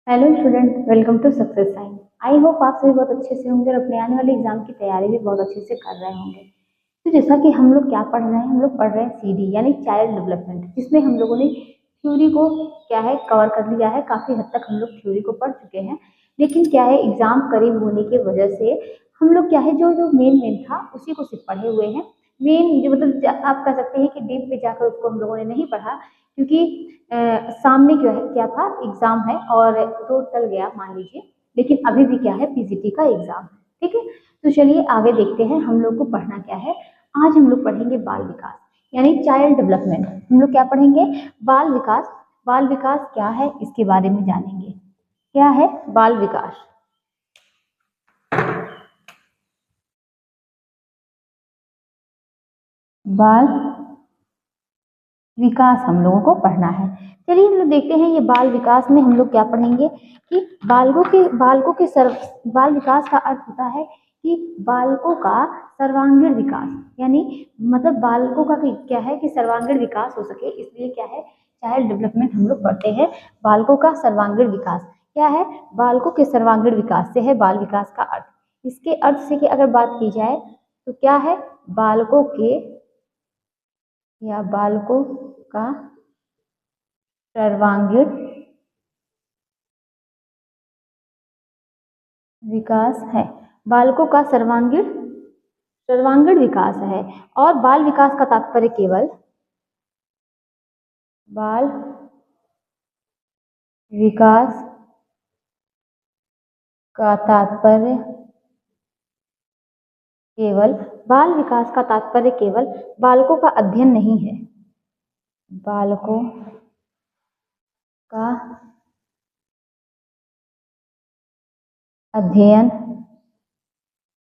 Hello student, welcome to success sign. I hope आप सभी बहुत अच्छे से होंगे और अपने आने वाले एग्जाम की तैयारी भी बहुत अच्छे से कर रहे होंगे। तो जैसा कि हम लोग क्या पढ़ रहे हैं, हम लोग पढ़ रहे हैं सीडी यानी चाइल्ड डेवलपमेंट, जिसमें हम लोगों ने थ्योरी को क्या है कवर कर लिया है। काफ़ी हद तक हम लोग थ्योरी को पढ़ चुके हैं, लेकिन क्या है एग्जाम करीब होने की वजह से हम लोग क्या है जो जो मेन मेन था उसी को सिर्फ पढ़े हुए हैं। मेन जो मतलब आप कह सकते हैं कि डीप में जाकर उसको हम लोगों ने नहीं पढ़ा, क्योंकि सामने क्या था एग्जाम है और तो चल गया मान लीजिए, लेकिन अभी भी क्या है पीजीटी का एग्जाम है। ठीक है, तो चलिए आगे देखते हैं हम लोग को पढ़ना क्या है। आज हम लोग पढ़ेंगे बाल विकास यानी चाइल्ड डेवलपमेंट। हम लोग क्या पढ़ेंगे? बाल विकास। बाल विकास क्या है इसके बारे में जानेंगे। क्या है बाल विकास? बाल विकास हम लोगों को पढ़ना है। चलिए हम लोग देखते हैं ये बाल विकास में हम लोग क्या पढ़ेंगे कि बाल विकास का अर्थ होता है कि बालकों का सर्वांगीण विकास, यानी मतलब बालकों का क्या है कि सर्वांगीण विकास हो सके, इसलिए क्या है चाइल्ड डेवलपमेंट हम लोग पढ़ते हैं। बालकों का सर्वांगीण विकास क्या है? बालकों के सर्वांगीण विकास से है बाल विकास का अर्थ। इसके अर्थ से कि अगर बात की जाए तो क्या है? बालकों के या बालकों का सर्वांगीण विकास है। बालकों का सर्वांगीण सर्वांगीण विकास है। और बाल विकास का तात्पर्य केवल बाल विकास का तात्पर्य केवल बाल विकास का तात्पर्य केवल बालकों का अध्ययन नहीं है। बालकों का अध्ययन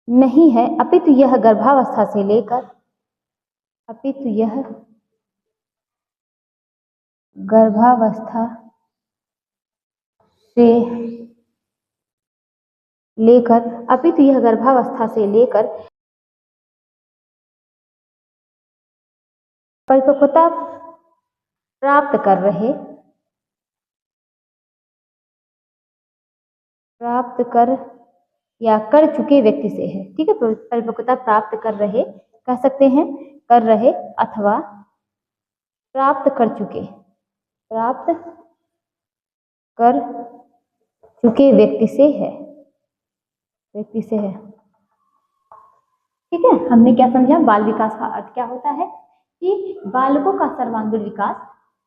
नहीं है, अपितु यह गर्भावस्था से लेकर अपितु यह गर्भावस्था से लेकर अपितु यह गर्भावस्था से लेकर परिपक्वता प्राप्त कर रहे प्राप्त कर या कर चुके व्यक्ति से है। ठीक है, परिपक्वता प्राप्त कर रहे कह सकते हैं, कर रहे अथवा प्राप्त कर चुके, प्राप्त कर चुके व्यक्ति से है, व्यक्ति से है। ठीक है, हमने क्या समझा? बाल विकास का अर्थ क्या होता है कि बालकों का सर्वांगीण विकास,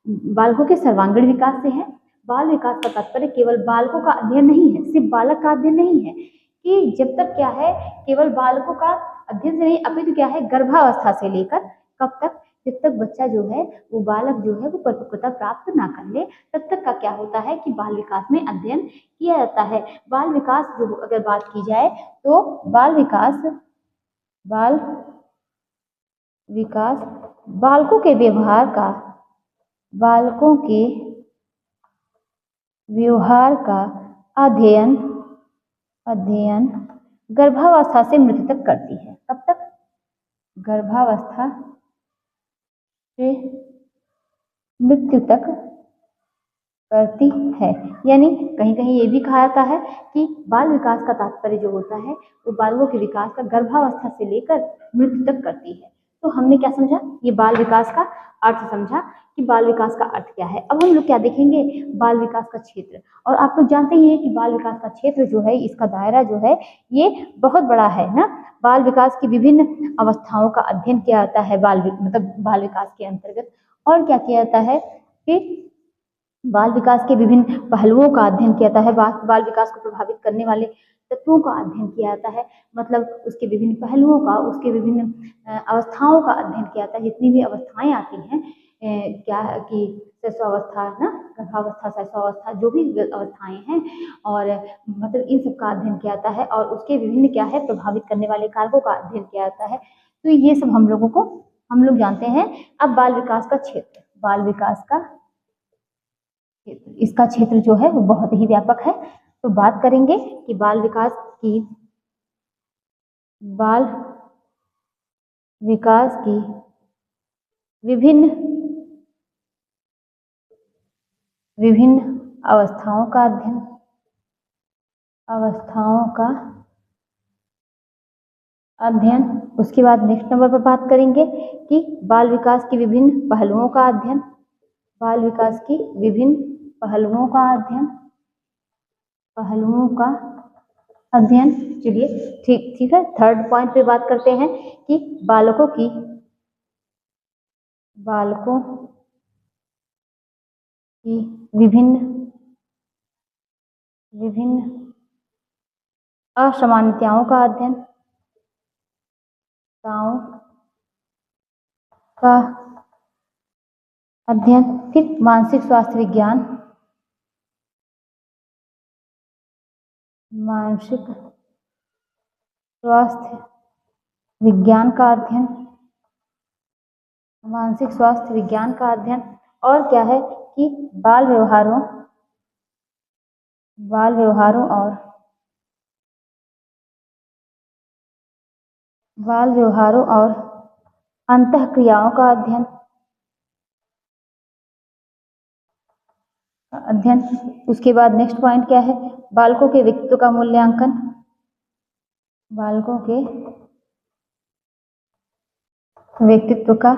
बालकों के सर्वांगीण विकास से है। बाल विकास का तात्पर्य केवल बालकों का अध्ययन नहीं है, सिर्फ बालक का अध्ययन नहीं है कि जब तक क्या है केवल बालकों का अध्ययन से नहीं, अपितु क्या है गर्भावस्था से लेकर कब तक? जब तक बच्चा जो है वो बालक जो है वो परिपक्वता प्राप्त ना कर ले, तब तक का क्या होता है कि बाल विकास में अध्ययन किया जाता है। बाल विकास जो अगर बात की जाए तो बाल विकास बालकों के व्यवहार का, बालकों के व्यवहार का अध्ययन गर्भावस्था से मृत्यु तक करती है। कब तक? गर्भावस्था से मृत्यु तक करती है। यानी कहीं कहीं ये भी कहा जाता है कि बाल विकास का तात्पर्य जो होता है वो बालकों के विकास का गर्भावस्था से लेकर मृत्यु तक करती है। तो हमने क्या समझा? ये बाल विकास का अर्थ समझा कि बाल विकास का अर्थ क्या है। अब हम लोग क्या देखेंगे? बाल विकास का क्षेत्र। और आप लोग जानते ही हैं कि बाल विकास का क्षेत्र जो है, इसका दायरा जो है ये बहुत बड़ा है ना। बाल विकास की विभिन्न अवस्थाओं का अध्ययन किया जाता है मतलब बाल विकास के अंतर्गत। और क्या किया जाता है कि बाल विकास के विभिन्न पहलुओं का अध्ययन किया जाता है। बाल विकास को प्रभावित करने वाले तत्वों का अध्ययन किया जाता है, मतलब उसके विभिन्न पहलुओं का, उसके विभिन्न अवस्थाओं का अध्ययन किया जाता है। जितनी भी अवस्थाएं आती हैं, क्या कि शैशवावस्था ना, गर्भावस्था, शैशवावस्था, जो भी अवस्थाएं हैं, और मतलब इन सब का अध्ययन किया जाता है और उसके विभिन्न क्या है प्रभावित करने वाले कारकों का अध्ययन किया जाता है। तो ये सब हम लोग जानते हैं। अब बाल विकास का क्षेत्र, बाल विकास का इसका क्षेत्र जो है वो बहुत ही व्यापक है। तो बात करेंगे कि बाल विकास की विभिन्न अवस्थाओं का अध्ययन, अवस्थाओं का अध्ययन। उसके बाद नेक्स्ट नंबर पर बात करेंगे कि बाल विकास के विभिन्न पहलुओं का अध्ययन। बाल विकास की विभिन्न पहलुओं का अध्ययन, पहलुओं का अध्ययन। चलिए ठीक है, थर्ड पॉइंट पे बात करते हैं कि बालकों की विभिन्न असामान्यताओं का अध्ययन, का अध्ययन। फिर मानसिक स्वास्थ्य विज्ञान, मानसिक स्वास्थ्य विज्ञान का अध्ययन, मानसिक स्वास्थ्य विज्ञान का अध्ययन। और क्या है कि बाल व्यवहारों और अंतःक्रियाओं का अध्ययन। उसके बाद नेक्स्ट पॉइंट क्या है, बालकों के व्यक्तित्व का मूल्यांकन, बालकों के व्यक्तित्व का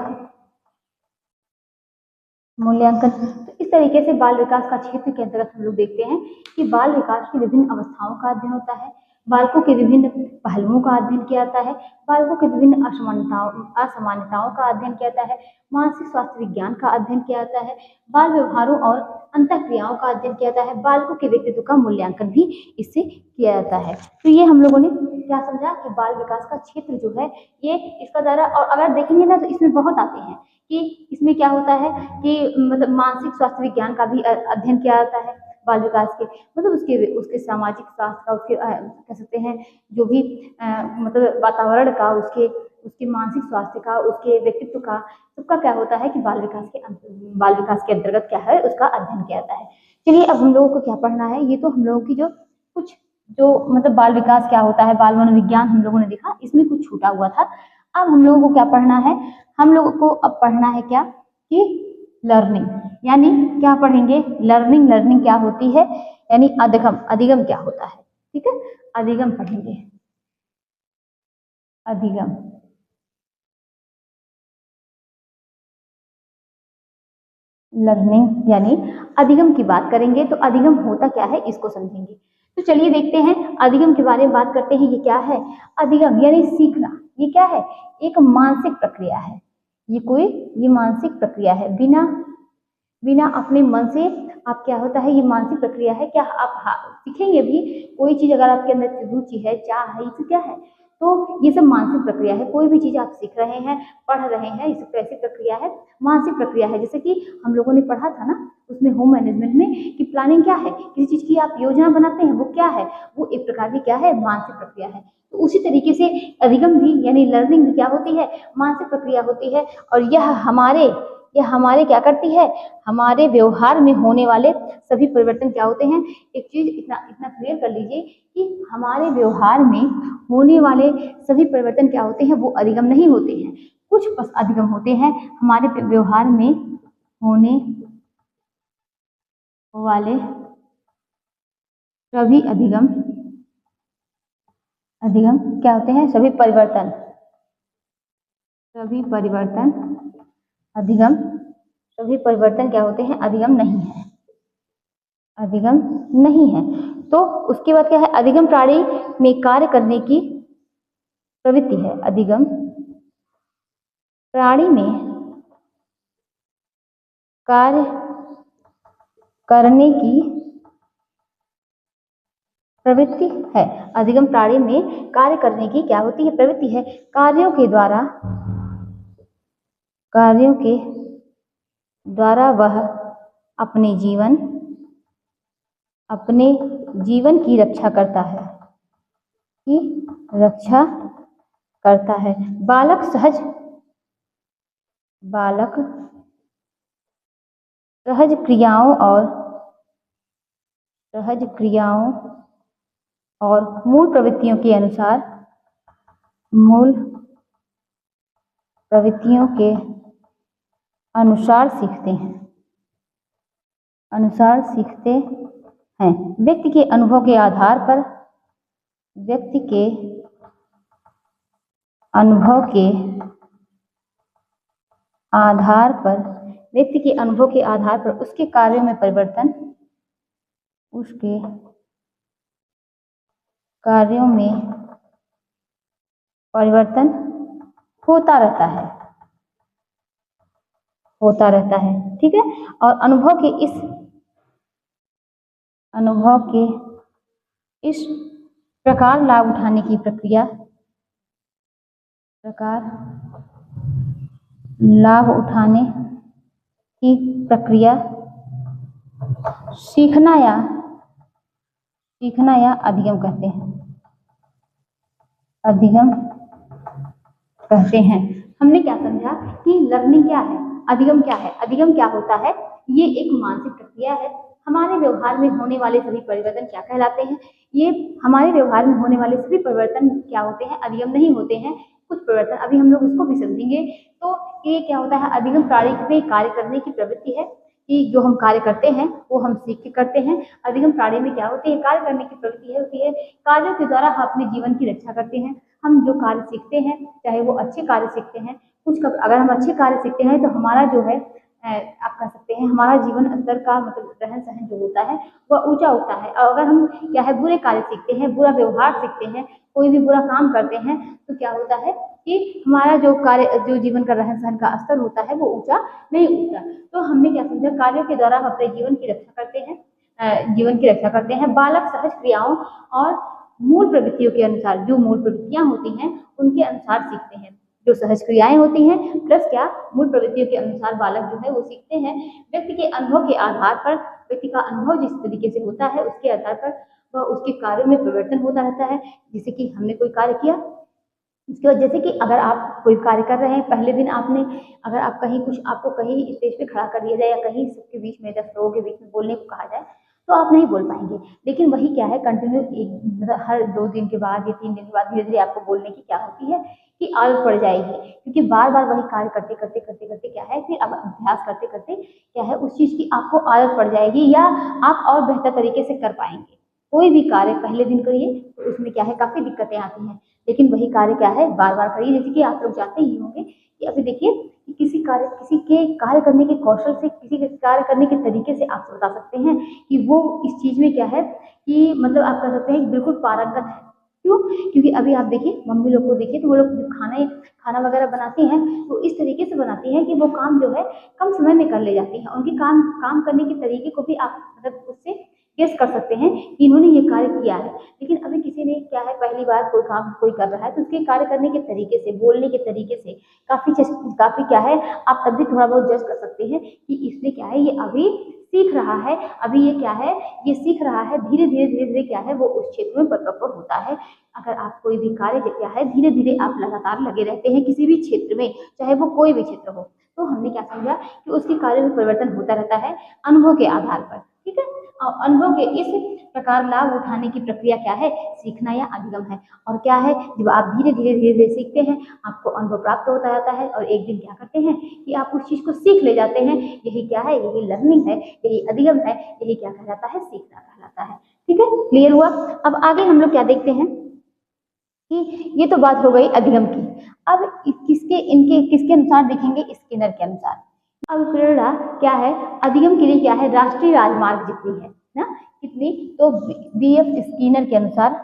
मूल्यांकन। तो इस तरीके से बाल विकास का क्षेत्र के अंतर्गत हम लोग देखते हैं कि बाल विकास की विभिन्न अवस्थाओं का अध्ययन होता है, बालकों के विभिन्न पहलुओं का अध्ययन किया जाता है, बालकों के विभिन्न असामान्यताओं का अध्ययन किया जाता है, मानसिक स्वास्थ्य विज्ञान का अध्ययन किया जाता है, बाल व्यवहारों और अंतःक्रियाओं का अध्ययन किया जाता है, बालकों के व्यक्तित्व का मूल्यांकन भी इससे किया जाता है। तो ये हम लोगों ने क्या समझा कि बाल विकास का क्षेत्र जो है ये इसका दायरा, और अगर देखेंगे ना तो इसमें बहुत आते हैं कि इसमें क्या होता है कि मतलब मानसिक स्वास्थ्य विज्ञान का भी अध्ययन किया जाता है बाल विकास के, मतलब उसके सामाजिक स्वास्थ्य का, उसके कह सकते हैं जो भी मतलब वातावरण का, उसके मानसिक स्वास्थ्य का, उसके व्यक्तित्व का, सबका क्या होता है कि बाल विकास के अंतर्गत क्या है उसका अध्ययन किया जाता है। चलिए अब हम लोगों को क्या पढ़ना है, ये तो हम लोगों की जो मतलब बाल विकास क्या होता है, बाल मनोविज्ञान हम लोगों ने देखा, इसमें कुछ छूटा हुआ था। अब हम लोगों को क्या पढ़ना है, हम लोगों को अब पढ़ना है क्या कि लर्निंग, यानी क्या पढ़ेंगे, लर्निंग क्या होती है, यानी अधिगम क्या होता है। ठीक है, अधिगम पढ़ेंगे, अधिगम। लर्निंग यानी अधिगम की बात करेंगे, तो अधिगम होता क्या है इसको समझेंगे। तो चलिए देखते हैं अधिगम के बारे में बात करते हैं। ये क्या है अधिगम, यानी सीखना। ये क्या है, एक मानसिक प्रक्रिया है। ये मानसिक प्रक्रिया है, बिना अपने मन से आप क्या होता है, ये मानसिक प्रक्रिया है। क्या आप सीखेंगे भी कोई चीज, अगर आपके अंदर रुचि है, चाह है, ये क्या है, तो ये सब मानसिक प्रक्रिया है। कोई भी चीज आप सीख रहे हैं, पढ़ रहे हैं, ये सब कैसी प्रक्रिया है, मानसिक प्रक्रिया है। जैसे कि हम लोगों ने पढ़ा था ना उसमें होम मैनेजमेंट में कि प्लानिंग क्या है, किसी चीज की आप योजना बनाते हैं, वो क्या है, वो एक प्रकार की क्या है, मानसिक प्रक्रिया है। तो उसी तरीके से अधिगम भी यानी लर्निंग भी क्या होती है, मानसिक प्रक्रिया होती है। और यह हमारे क्या करती है, हमारे व्यवहार में होने वाले सभी परिवर्तन क्या होते हैं। एक चीज इतना क्लियर कर लीजिए कि हमारे व्यवहार में होने वाले सभी परिवर्तन क्या होते हैं, वो अधिगम नहीं होते हैं। कुछ बस अधिगम होते हैं, हमारे व्यवहार में होने वाले सभी अधिगम क्या होते हैं, सभी परिवर्तन अधिगम, सभी परिवर्तन क्या होते हैं, अधिगम नहीं है। तो उसके बाद क्या है, अधिगम प्राणी में कार्य करने की प्रवृत्ति है। अधिगम प्राणी में कार्य करने की प्रवृत्ति है। अधिगम प्राणी में कार्य करने की क्या होती है, प्रवृत्ति है। कार्यों के द्वारा वह अपने जीवन की रक्षा करता है। बालक सहज क्रियाओं और मूल प्रवृत्तियों के अनुसार सीखते हैं। व्यक्ति के अनुभव के आधार पर व्यक्ति के अनुभव के आधार पर उसके कार्यों में परिवर्तन होता रहता है। ठीक है। और अनुभव के इस प्रकार लाभ उठाने की प्रक्रिया सीखना या अधिगम कहते हैं। हमने क्या समझा कि लर्निंग क्या है, अधिगम क्या है। अधिगम क्या होता है? ये एक मानसिक प्रक्रिया है। हमारे व्यवहार में होने वाले सभी परिवर्तन क्या कहलाते हैं? ये हमारे व्यवहार में होने वाले सभी परिवर्तन क्या होते हैं? अधिगम नहीं होते हैं। कुछ परिवर्तन अभी हम लोग इसको भी समझेंगे। तो ये क्या होता है? अधिगम प्राणी में कार्य करने की प्रवृत्ति है कि जो हम कार्य करते हैं वो हम सीख के करते हैं। अधिगम प्राणी में क्या होती है? कार्य करने की प्रवृत्ति होती है। कार्यों के द्वारा हम अपने जीवन की रक्षा करते हैं। हम जो कार्य सीखते हैं, चाहे वो अच्छे कार्य सीखते हैं, अगर हम अच्छे कार्य सीखते हैं तो हमारा जो है आप कह सकते हैं हमारा जीवन स्तर का मतलब रहन सहन जो होता है वह ऊंचा उठता है। और अगर हम क्या है बुरे कार्य सीखते हैं, बुरा व्यवहार सीखते हैं, कोई भी बुरा काम करते हैं, तो क्या होता है कि हमारा जो जीवन का रहन सहन का स्तर होता है वो ऊंचा नहीं उठता। तो हमने क्या समझा? कार्यों के द्वारा हम अपने जीवन की रक्षा करते हैं। बालक सहज क्रियाओं और मूल प्रवृत्तियों के अनुसार, जो मूल प्रवृत्तियां होती हैं उनके अनुसार सीखते हैं। जो सहज क्रियाएं होती हैं प्लस क्या मूल प्रवृत्तियों के अनुसार बालक जो है वो सीखते हैं। व्यक्ति के अनुभव के आधार पर, व्यक्ति का अनुभव जिस तरीके से होता है उसके आधार पर वह उसके कार्यों में परिवर्तन होता रहता है। जैसे कि हमने कोई कार्य किया, उसके बाद जैसे कि अगर आप कोई कार्य कर रहे हैं, पहले दिन अगर आप आपको कहीं स्टेज पे खड़ा कर दिया जाए या कहीं सबके बीच में 10 लोगों के बीच में बोलने को कहा जाए तो आप नहीं बोल पाएंगे। लेकिन वही क्या है, कंटिन्यू मतलब हर 2 दिन के बाद या 3 दिन के बाद धीरे धीरे आपको बोलने की क्या होती है कि आदत पड़ जाएगी। क्योंकि बार बार वही कार्य करते करते क्या है, फिर अब अभ्यास करते करते क्या है उस चीज की आपको आदत पड़ जाएगी या आप और बेहतर तरीके से कर पाएंगे। कोई भी कार्य पहले दिन करिए तो उसमें क्या है काफी दिक्कतें आती हैं, लेकिन वही कार्य क्या है बार बार करिए। जैसे कि आप लोग जानते ही होंगे कि अभी देखिए कि किसी के कार्य करने के कौशल से, किसी के कार्य करने के तरीके से आप बता सकते हैं कि वो इस चीज में क्या है कि मतलब आप कह सकते हैं बिल्कुल पारंगत है। क्यों? क्योंकि अभी आप देखिए मम्मी लोग को देखिए तो वो लोग जो खाना वगैरह बनाती हैं तो इस तरीके से बनाती हैं कि वो काम जो है कम समय में कर ले जाती हैं। उनके काम करने के तरीके को भी आप मतलब उससे गेस कर सकते हैं कि इन्होंने ये कार्य किया है। लेकिन अभी किसी ने क्या है पहली बार कोई काम कोई कर रहा है तो उसके कार्य करने के तरीके से, बोलने के तरीके से काफी क्या है आप तब भी थोड़ा बहुत जज कर सकते हैं कि इसने क्या है ये अभी सीख रहा है, अभी ये क्या है ये सीख रहा है। धीरे धीरे क्या है वो उस क्षेत्र में परिपक्व होता है। अगर आप कोई भी कार्य क्या है धीरे धीरे आप लगातार लगे रहते हैं किसी भी क्षेत्र में, चाहे वो कोई भी क्षेत्र हो, तो हमने क्या समझा कि उसके कार्य में परिवर्तन होता रहता है अनुभव के आधार पर। ठीक है। और अनुभव के इस प्रकार लाभ उठाने की प्रक्रिया क्या है? सीखना या अधिगम है। और क्या है, जब आप धीरे धीरे सीखते हैं आपको अनुभव प्राप्त होता रहता है और एक दिन क्या करते हैं कि आप उस चीज को सीख ले जाते हैं। यही क्या है? यही लर्निंग है, यही अधिगम है, यही क्या कहलाता है? सीखना कहलाता है। ठीक है, क्लियर हुआ? अब आगे हम लोग क्या देखते हैं कि ये तो बात हो गई अधिगम की। अब किसके अनुसार देखेंगे? स्किनर के अनुसार। अब प्रेरणा क्या है? अधिगम के लिए क्या है? राष्ट्रीय राजमार्ग जितनी है ना, कितनी? तो बीएफ स्किनर के अनुसार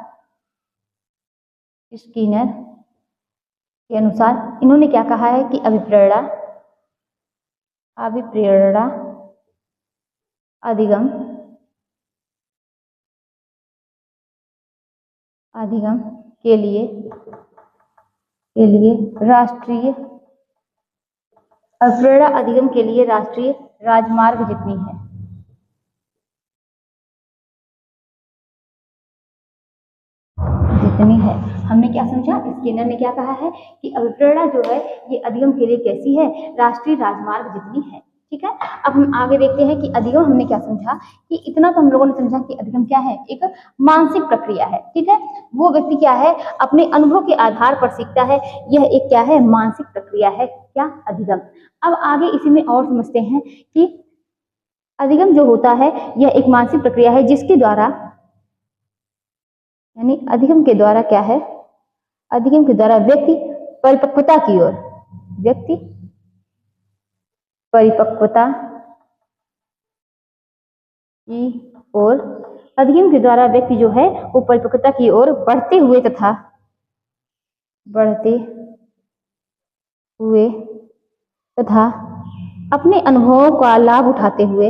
इन्होंने क्या कहा है कि अभिप्रेरणा अधिगम के लिए राष्ट्रीय प्रेरणा अधिगम के लिए राष्ट्रीय राजमार्ग जितनी है। हमने क्या समझा? स्किनर ने क्या कहा है कि अभिप्रेरणा जो है ये अधिगम के लिए कैसी है? राष्ट्रीय राजमार्ग जितनी है। ठीक है। अब हम आगे देखते हैं कि अधिगम हमने क्या समझा कि इतना तो हम लोगों ने समझा कि अधिगम क्या है? एक मानसिक प्रक्रिया है। ठीक है। वो व्यक्ति क्या है अपने अनुभव के आधार पर सीखता है। यह एक क्या है? मानसिक प्रक्रिया है। क्या? अधिगम। अब आगे इसी में और समझते हैं कि अधिगम जो होता है यह एक मानसिक प्रक्रिया है जिसके द्वारा यानी अधिगम के द्वारा क्या है, अधिगम के द्वारा व्यक्ति परिपक्वता की ओर, व्यक्ति परिपक्वता की ओर, अधिगम के द्वारा व्यक्ति जो है वो परिपक्वता की ओर बढ़ते हुए तथा अपने अनुभवों का लाभ उठाते हुए,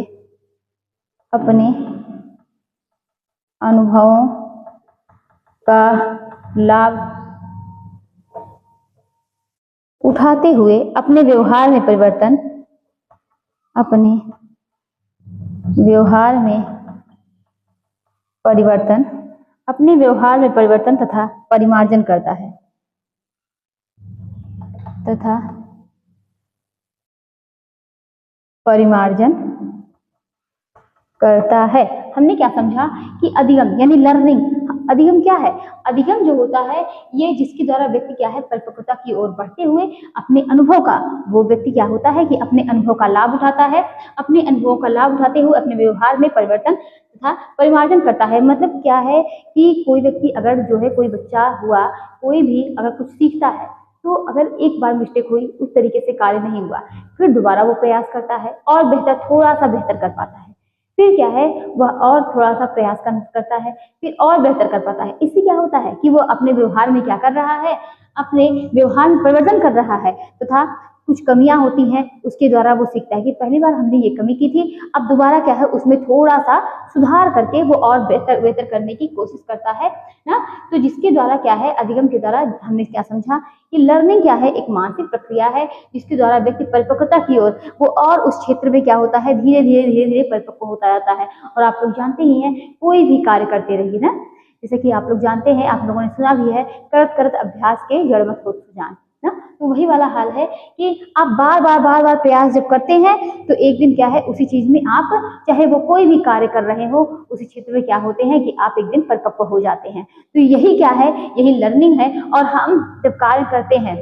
अपने अनुभवों का लाभ उठाते हुए अपने व्यवहार में परिवर्तन, अपने व्यवहार में परिवर्तन, अपने व्यवहार में परिवर्तन तथा परिमार्जन करता है, तथा परिमार्जन करता है। हमने क्या समझा कि अधिगम यानी लर्निंग, अधिगम क्या है, अधिगम जो होता है ये जिसके द्वारा व्यक्ति क्या है परिपक्वता की ओर बढ़ते हुए अपने अनुभव का, वो व्यक्ति क्या होता है कि अपने अनुभव का लाभ उठाता है, अपने अनुभवों का लाभ उठाते हुए अपने व्यवहार में परिवर्तन तथा परिमार्जन करता है। मतलब क्या है कि कोई व्यक्ति अगर जो है, कोई बच्चा हुआ, कोई भी अगर कुछ सीखता है तो अगर एक बार मिस्टेक हुई, उस तरीके से कार्य नहीं हुआ, फिर दोबारा वो प्रयास करता है और बेहतर, थोड़ा सा बेहतर कर पाता है, फिर क्या है वह और थोड़ा सा प्रयास करता है, फिर और बेहतर कर पाता है। इससे क्या होता है कि वो अपने व्यवहार में क्या कर रहा है, अपने व्यवहार में परिवर्तन कर रहा है तथा कुछ कमियां होती हैं उसके द्वारा वो सीखता है कि पहली बार हमने ये कमी की थी, अब दोबारा क्या है उसमें थोड़ा सा सुधार करके वो और बेहतर करने की कोशिश करता है ना। तो जिसके द्वारा क्या है, अधिगम के द्वारा हमने क्या समझा कि लर्निंग क्या है, एक मानसिक प्रक्रिया है जिसके द्वारा व्यक्ति परिपक्वता की ओर वो और उस क्षेत्र में क्या होता है, धीरे धीरे परिपक्व होता जाता है। और आप लोग जानते ही हैं, कोई भी कार्य करते रहिए ना, जैसे कि आप लोग जानते हैं, आप लोगों ने सुना भी है, करत करत अभ्यास के जड़ मत होत सुजान ना। तो वही वाला हाल है कि आप बार बार प्रयास जब करते हैं तो एक दिन क्या है उसी चीज में आप, चाहे वो कोई भी कार्य कर रहे हो, उसी क्षेत्र में क्या होते हैं कि आप एक दिन परिपक्व हो जाते हैं। तो यही क्या है, यही लर्निंग है। और हम जब कार्य करते हैं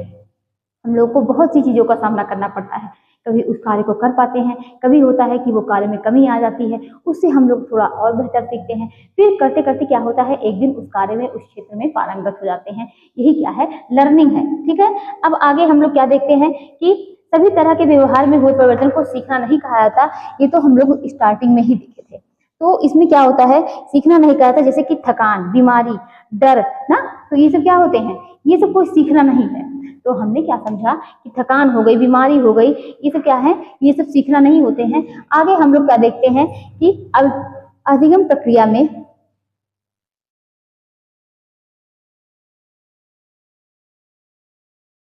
हम लोग को बहुत सी चीजों का सामना करना पड़ता है, कभी उस कार्य को कर पाते हैं, कभी होता है कि वो कार्य में कमी आ जाती है, उससे हम लोग थोड़ा और बेहतर सीखते हैं, फिर करते करते क्या होता है एक दिन उस कार्य में, उस क्षेत्र में पारंगत हो जाते हैं। यही क्या है, लर्निंग है। ठीक है, अब आगे हम लोग क्या देखते हैं कि सभी तरह के व्यवहार में हुए परिवर्तन को सीखना नहीं कहा जाता, ये तो हम लोग स्टार्टिंग में ही देखे थे। तो इसमें क्या होता है, सीखना नहीं कहा जाता, जैसे कि थकान, बीमारी, डर ना, तो ये सब क्या होते हैं, ये सब कोई सीखना नहीं है। तो हमने क्या समझा कि थकान हो गई, बीमारी हो गई, ये सब क्या है, ये सब सीखना नहीं होते हैं। आगे हम लोग क्या देखते हैं कि अब अधिगम प्रक्रिया में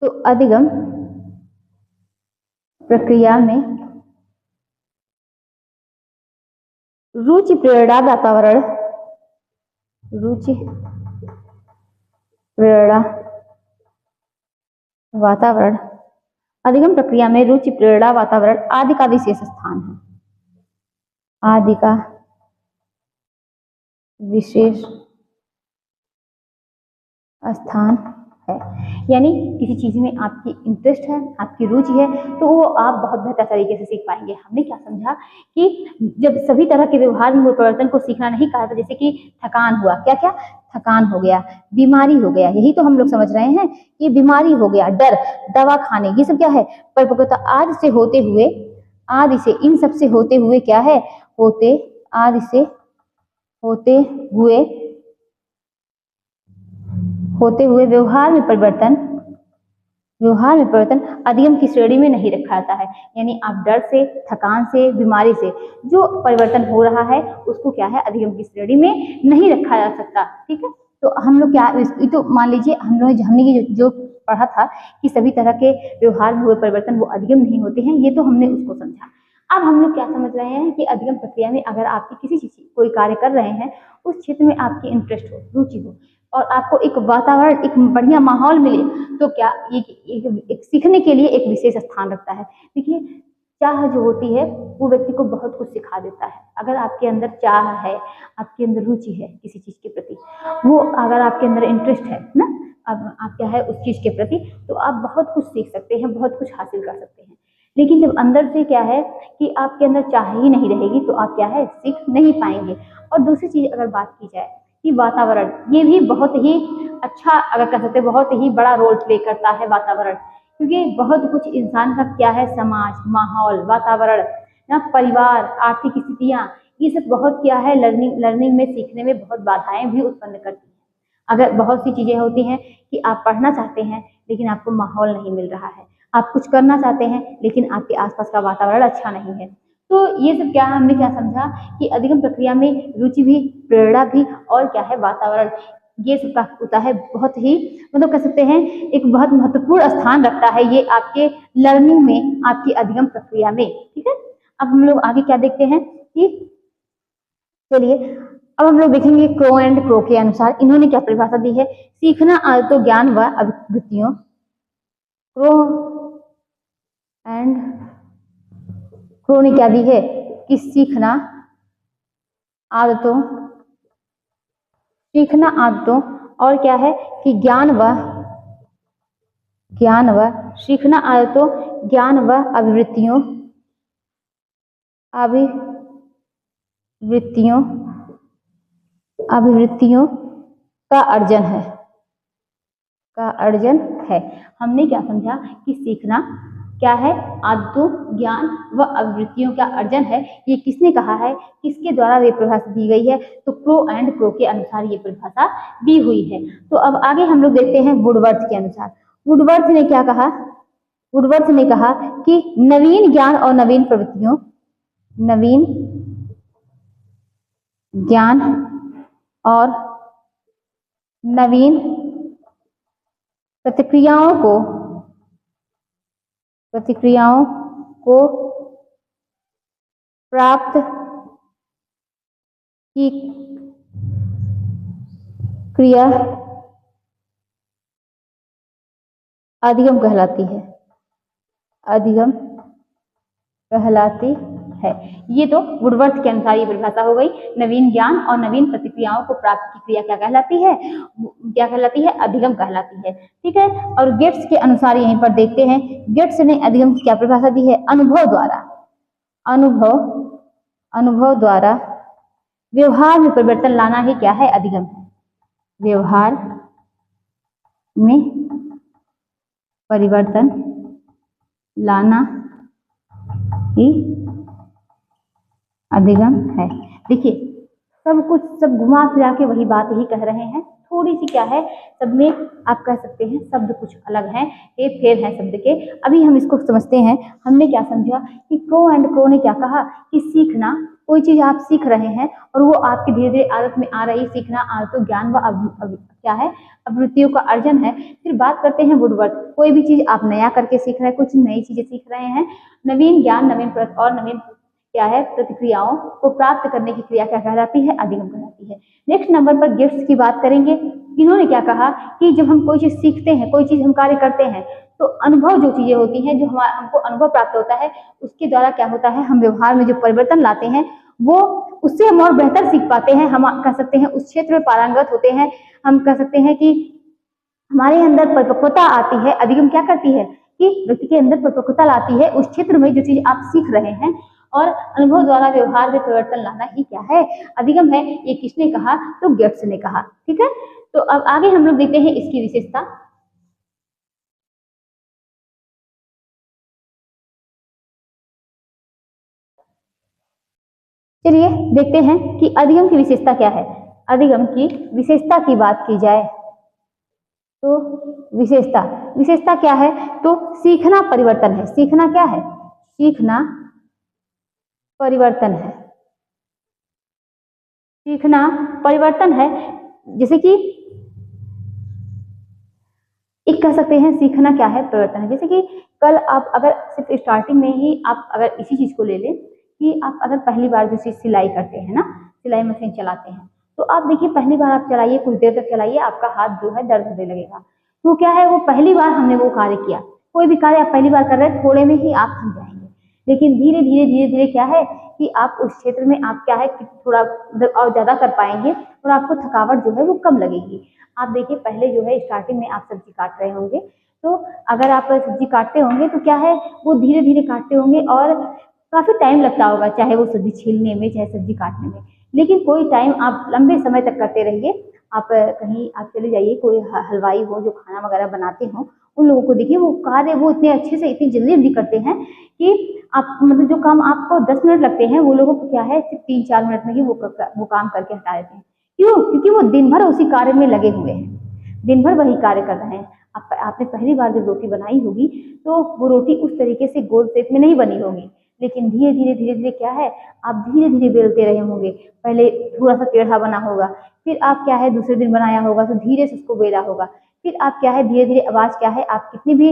तो अधिगम प्रक्रिया में रुचि प्रेरणा वातावरण, रुचि प्रेरणा वातावरण, अधिगम प्रक्रिया में रुचि प्रेरणा वातावरण आदि का विशेष स्थान है, आदि का विशेष स्थान है। यानी किसी चीज में आपकी इंटरेस्ट है, आपकी रुचि है, तो वो आप बहुत बेहतर तरीके से सीख पाएंगे। हमने क्या समझा कि जब सभी तरह के व्यवहार में हुए परिवर्तन को सीखना नहीं कहा था, जैसे कि थकान हुआ, क्या क्या, थकान हो गया, बीमारी हो गया, यही तो हम लोग समझ रहे हैं कि बीमारी हो गया, डर, दवा खाने, ये सब क्या है, परिपक्वता आदि से होते हुए, आदि से, इन सब से होते हुए क्या है, होते, आदि से होते हुए व्यवहार में परिवर्तन, व्यवहार में परिवर्तन अधिगम की श्रेणी में नहीं रखा जाता है। यानी आप डर से, थकान से, बीमारी से जो परिवर्तन हो रहा है उसको क्या है, अधिगम की श्रेणी में नहीं रखा जा सकता। ठीक है, तो हम लोग क्या, तो मान लीजिए हमने जो पढ़ा था कि सभी तरह के व्यवहार में हुए परिवर्तन वो अधिगम नहीं होते हैं, ये तो हमने उसको समझा। अब हम लोग क्या समझ रहे हैं कि अधिगम प्रक्रिया में अगर आपकी किसी चीज कोई कार्य कर रहे हैं, उस क्षेत्र में आपकी इंटरेस्ट हो, रुचि हो, और आपको एक वातावरण, एक बढ़िया माहौल मिले, तो क्या एक सीखने के लिए एक विशेष स्थान रखता है। देखिए, चाह जो होती है वो व्यक्ति को बहुत कुछ सिखा देता है। अगर आपके अंदर चाह है, आपके अंदर रुचि है किसी चीज के प्रति, वो अगर आपके अंदर इंटरेस्ट है ना, अब आप क्या है उस चीज के प्रति, तो आप बहुत कुछ सीख सकते हैं, बहुत कुछ हासिल कर सकते हैं। लेकिन जब अंदर से क्या है कि आपके अंदर चाह ही नहीं रहेगी, तो आप क्या है सीख नहीं पाएंगे। और दूसरी चीज अगर बात की जाए कि वातावरण, ये भी बहुत ही अच्छा, अगर कह सकते हैं बहुत ही बड़ा रोल प्ले करता है वातावरण, क्योंकि बहुत कुछ इंसान का क्या है, समाज, माहौल, वातावरण ना, परिवार, आर्थिक स्थितियां, ये सब बहुत क्या है, लर्निंग में, सीखने में बहुत बाधाएं भी उत्पन्न करती हैं। अगर बहुत सी चीजें होती हैं कि आप पढ़ना चाहते हैं लेकिन आपको माहौल नहीं मिल रहा है, आप कुछ करना चाहते हैं लेकिन आपके आसपास का वातावरण अच्छा नहीं है, तो ये सब क्या है, हमने क्या समझा कि अधिगम प्रक्रिया में रुचि भी, प्रेरणा भी, और क्या है, वातावरण, ये सब का होता है बहुत ही, मतलब कह सकते हैं एक बहुत महत्वपूर्ण स्थान रखता है ये आपके लर्निंग में, आपकी अधिगम प्रक्रिया में। ठीक है, अब हम लोग आगे क्या देखते हैं कि, चलिए अब हम लोग देखेंगे क्रो एंड क्रो के अनुसार इन्होंने क्या परिभाषा दी है। सीखना आदतों, ज्ञान व अभिवृत्तियों, क्रो एंड क्रो ने क्या दी है कि सीखना आदतों, और क्या है कि ज्ञान व सीखना आदतों, ज्ञान व अभिवृत्तियों का अर्जन है। हमने क्या समझा कि सीखना क्या है, आदतों, ज्ञान व अभिवृत्तियों का अर्जन है। ये किसने कहा है, किसके द्वारा ये परिभाषा दी गई है, तो क्रो एंड क्रो के अनुसार ये परिभाषा दी हुई है। तो अब आगे हम लोग देखते हैं वुडवर्थ के अनुसार। वुडवर्थ ने क्या कहा, वुडवर्थ ने कहा कि नवीन ज्ञान और नवीन प्रवृत्तियों, नवीन ज्ञान और नवीन प्रतिक्रियाओं को प्राप्त की क्रिया अधिगम कहलाती है। ये तो वुडवर्थ के अनुसार ये परिभाषा हो गई। नवीन ज्ञान और नवीन प्रतिक्रियाओं को प्राप्त की क्रिया क्या कहलाती है, अधिगम कहलाती है। ठीक है, और गेट्स के अनुसार यहीं पर देखते हैं, गेट्स ने अधिगम की क्या परिभाषा दी है, अनुभव द्वारा व्यवहार में परिवर्तन लाना ही क्या है, अधिगम है। व्यवहार में परिवर्तन लाना ही अधिगम है। देखिए सब घुमा फिरा के वही बात ही कह रहे हैं, थोड़ी सी क्या है, सब में आप कह सकते हैं शब्द कुछ अलग हैं, ये फेर है शब्द के। अभी हम इसको समझते हैं। हमने क्या समझा कि क्रो एंड क्रो ने क्या कहा कि सीखना, कोई चीज आप सीख रहे हैं और वो आपकी धीरे धीरे आदत में आ रही, सीखना आदतों, ज्ञान व क्या है, अभिवृत्तियों का अर्जन है। फिर बात करते हैं वुडवर्थ, कोई भी चीज आप नया करके सीख रहे हैं, कुछ नई चीजें सीख रहे हैं, नवीन ज्ञान, नवीन और नवीन क्या है, प्रतिक्रियाओं को प्राप्त करने की क्रिया क्या कहलाती है, अधिगम कहलाती है। नेक्स्ट नंबर पर गिफ्ट्स की बात करेंगे। इन्होंने क्या कहा कि जब हम कोई चीज सीखते हैं, कोई चीज हम कार्य करते हैं, तो अनुभव जो चीजें होती हैं, जो हमको अनुभव प्राप्त होता है, उसके द्वारा क्या होता है, हम व्यवहार में जो परिवर्तन लाते हैं, वो उससे हम और बेहतर सीख पाते हैं। हम कह सकते हैं उस क्षेत्र में पारंगत होते हैं। हम कह सकते हैं कि हमारे अंदर परिपक्वता आती है। अधिगम क्या करती है कि व्यक्ति के अंदर परिपक्वता लाती है उस क्षेत्र में जो चीज आप सीख रहे हैं, और अनुभव द्वारा व्यवहार में परिवर्तन लाना ही क्या है, अधिगम है। ये किसने कहा, तो गेट्स ने कहा। ठीक है, तो अब आगे हम लोग देखते हैं इसकी विशेषता। चलिए देखते हैं कि अधिगम की विशेषता क्या है। अधिगम की विशेषता की बात की जाए तो विशेषता क्या है, तो सीखना परिवर्तन है। सीखना क्या है, सीखना परिवर्तन है। सीखना परिवर्तन है। जैसे कि एक कह सकते हैं सीखना क्या है, परिवर्तन है। जैसे कि कल आप अगर सिर्फ स्टार्टिंग में ही आप अगर इसी चीज को ले लें कि आप अगर पहली बार जो चीज सिलाई करते हैं ना, सिलाई मशीन चलाते हैं, तो आप देखिए पहली बार आप चलाइए, कुछ देर तक चलाइए, आपका हाथ जो है दर्द होने लगेगा। तो क्या है, वो पहली बार हमने वो कार्य किया। कोई भी कार्य आप पहली बार कर रहे हैं, थोड़े में ही आप थक जाएंगे, लेकिन धीरे धीरे क्या है कि आप उस क्षेत्र में आप क्या है कि थोड़ा और ज्यादा कर पाएंगे और आपको थकावट जो है वो कम लगेगी। आप देखिए पहले जो है स्टार्टिंग में आप सब्जी काट रहे होंगे, तो अगर आप सब्जी काटते होंगे तो क्या है, वो धीरे धीरे काटते होंगे और काफी टाइम लगता होगा, चाहे वो सब्जी छीलने में, चाहे सब्जी काटने में। लेकिन कोई टाइम आप लंबे समय तक करते रहिए। आप कहीं आप चले जाइए, कोई हलवाई हो जो खाना वगैरह बनाते हो, उन लोगों को देखिए, वो कार्य वो इतने अच्छे से इतनी जल्दी जल्दी करते हैं कि आप मतलब जो काम आपको 10 मिनट लगते हैं, वो लोगों को क्या है सिर्फ 3-4 मिनट में ही वो काम करके हटा देते हैं। क्यों? क्योंकि वो दिन भर उसी कार्य में लगे हुए हैं, दिन भर वही कार्य कर रहे हैं। आपने पहली बार जब रोटी बनाई होगी तो वो रोटी उस तरीके से गोल शेप में नहीं बनी होगी, लेकिन धीरे धीरे धीरे धीरे क्या है, आप धीरे धीरे बेलते रहे होंगे। पहले थोड़ा सा टेढ़ा बना होगा, फिर आप क्या है दूसरे दिन बनाया होगा तो धीरे से उसको बेला होगा, फिर आप क्या है धीरे धीरे आवाज क्या है, आप कितनी भी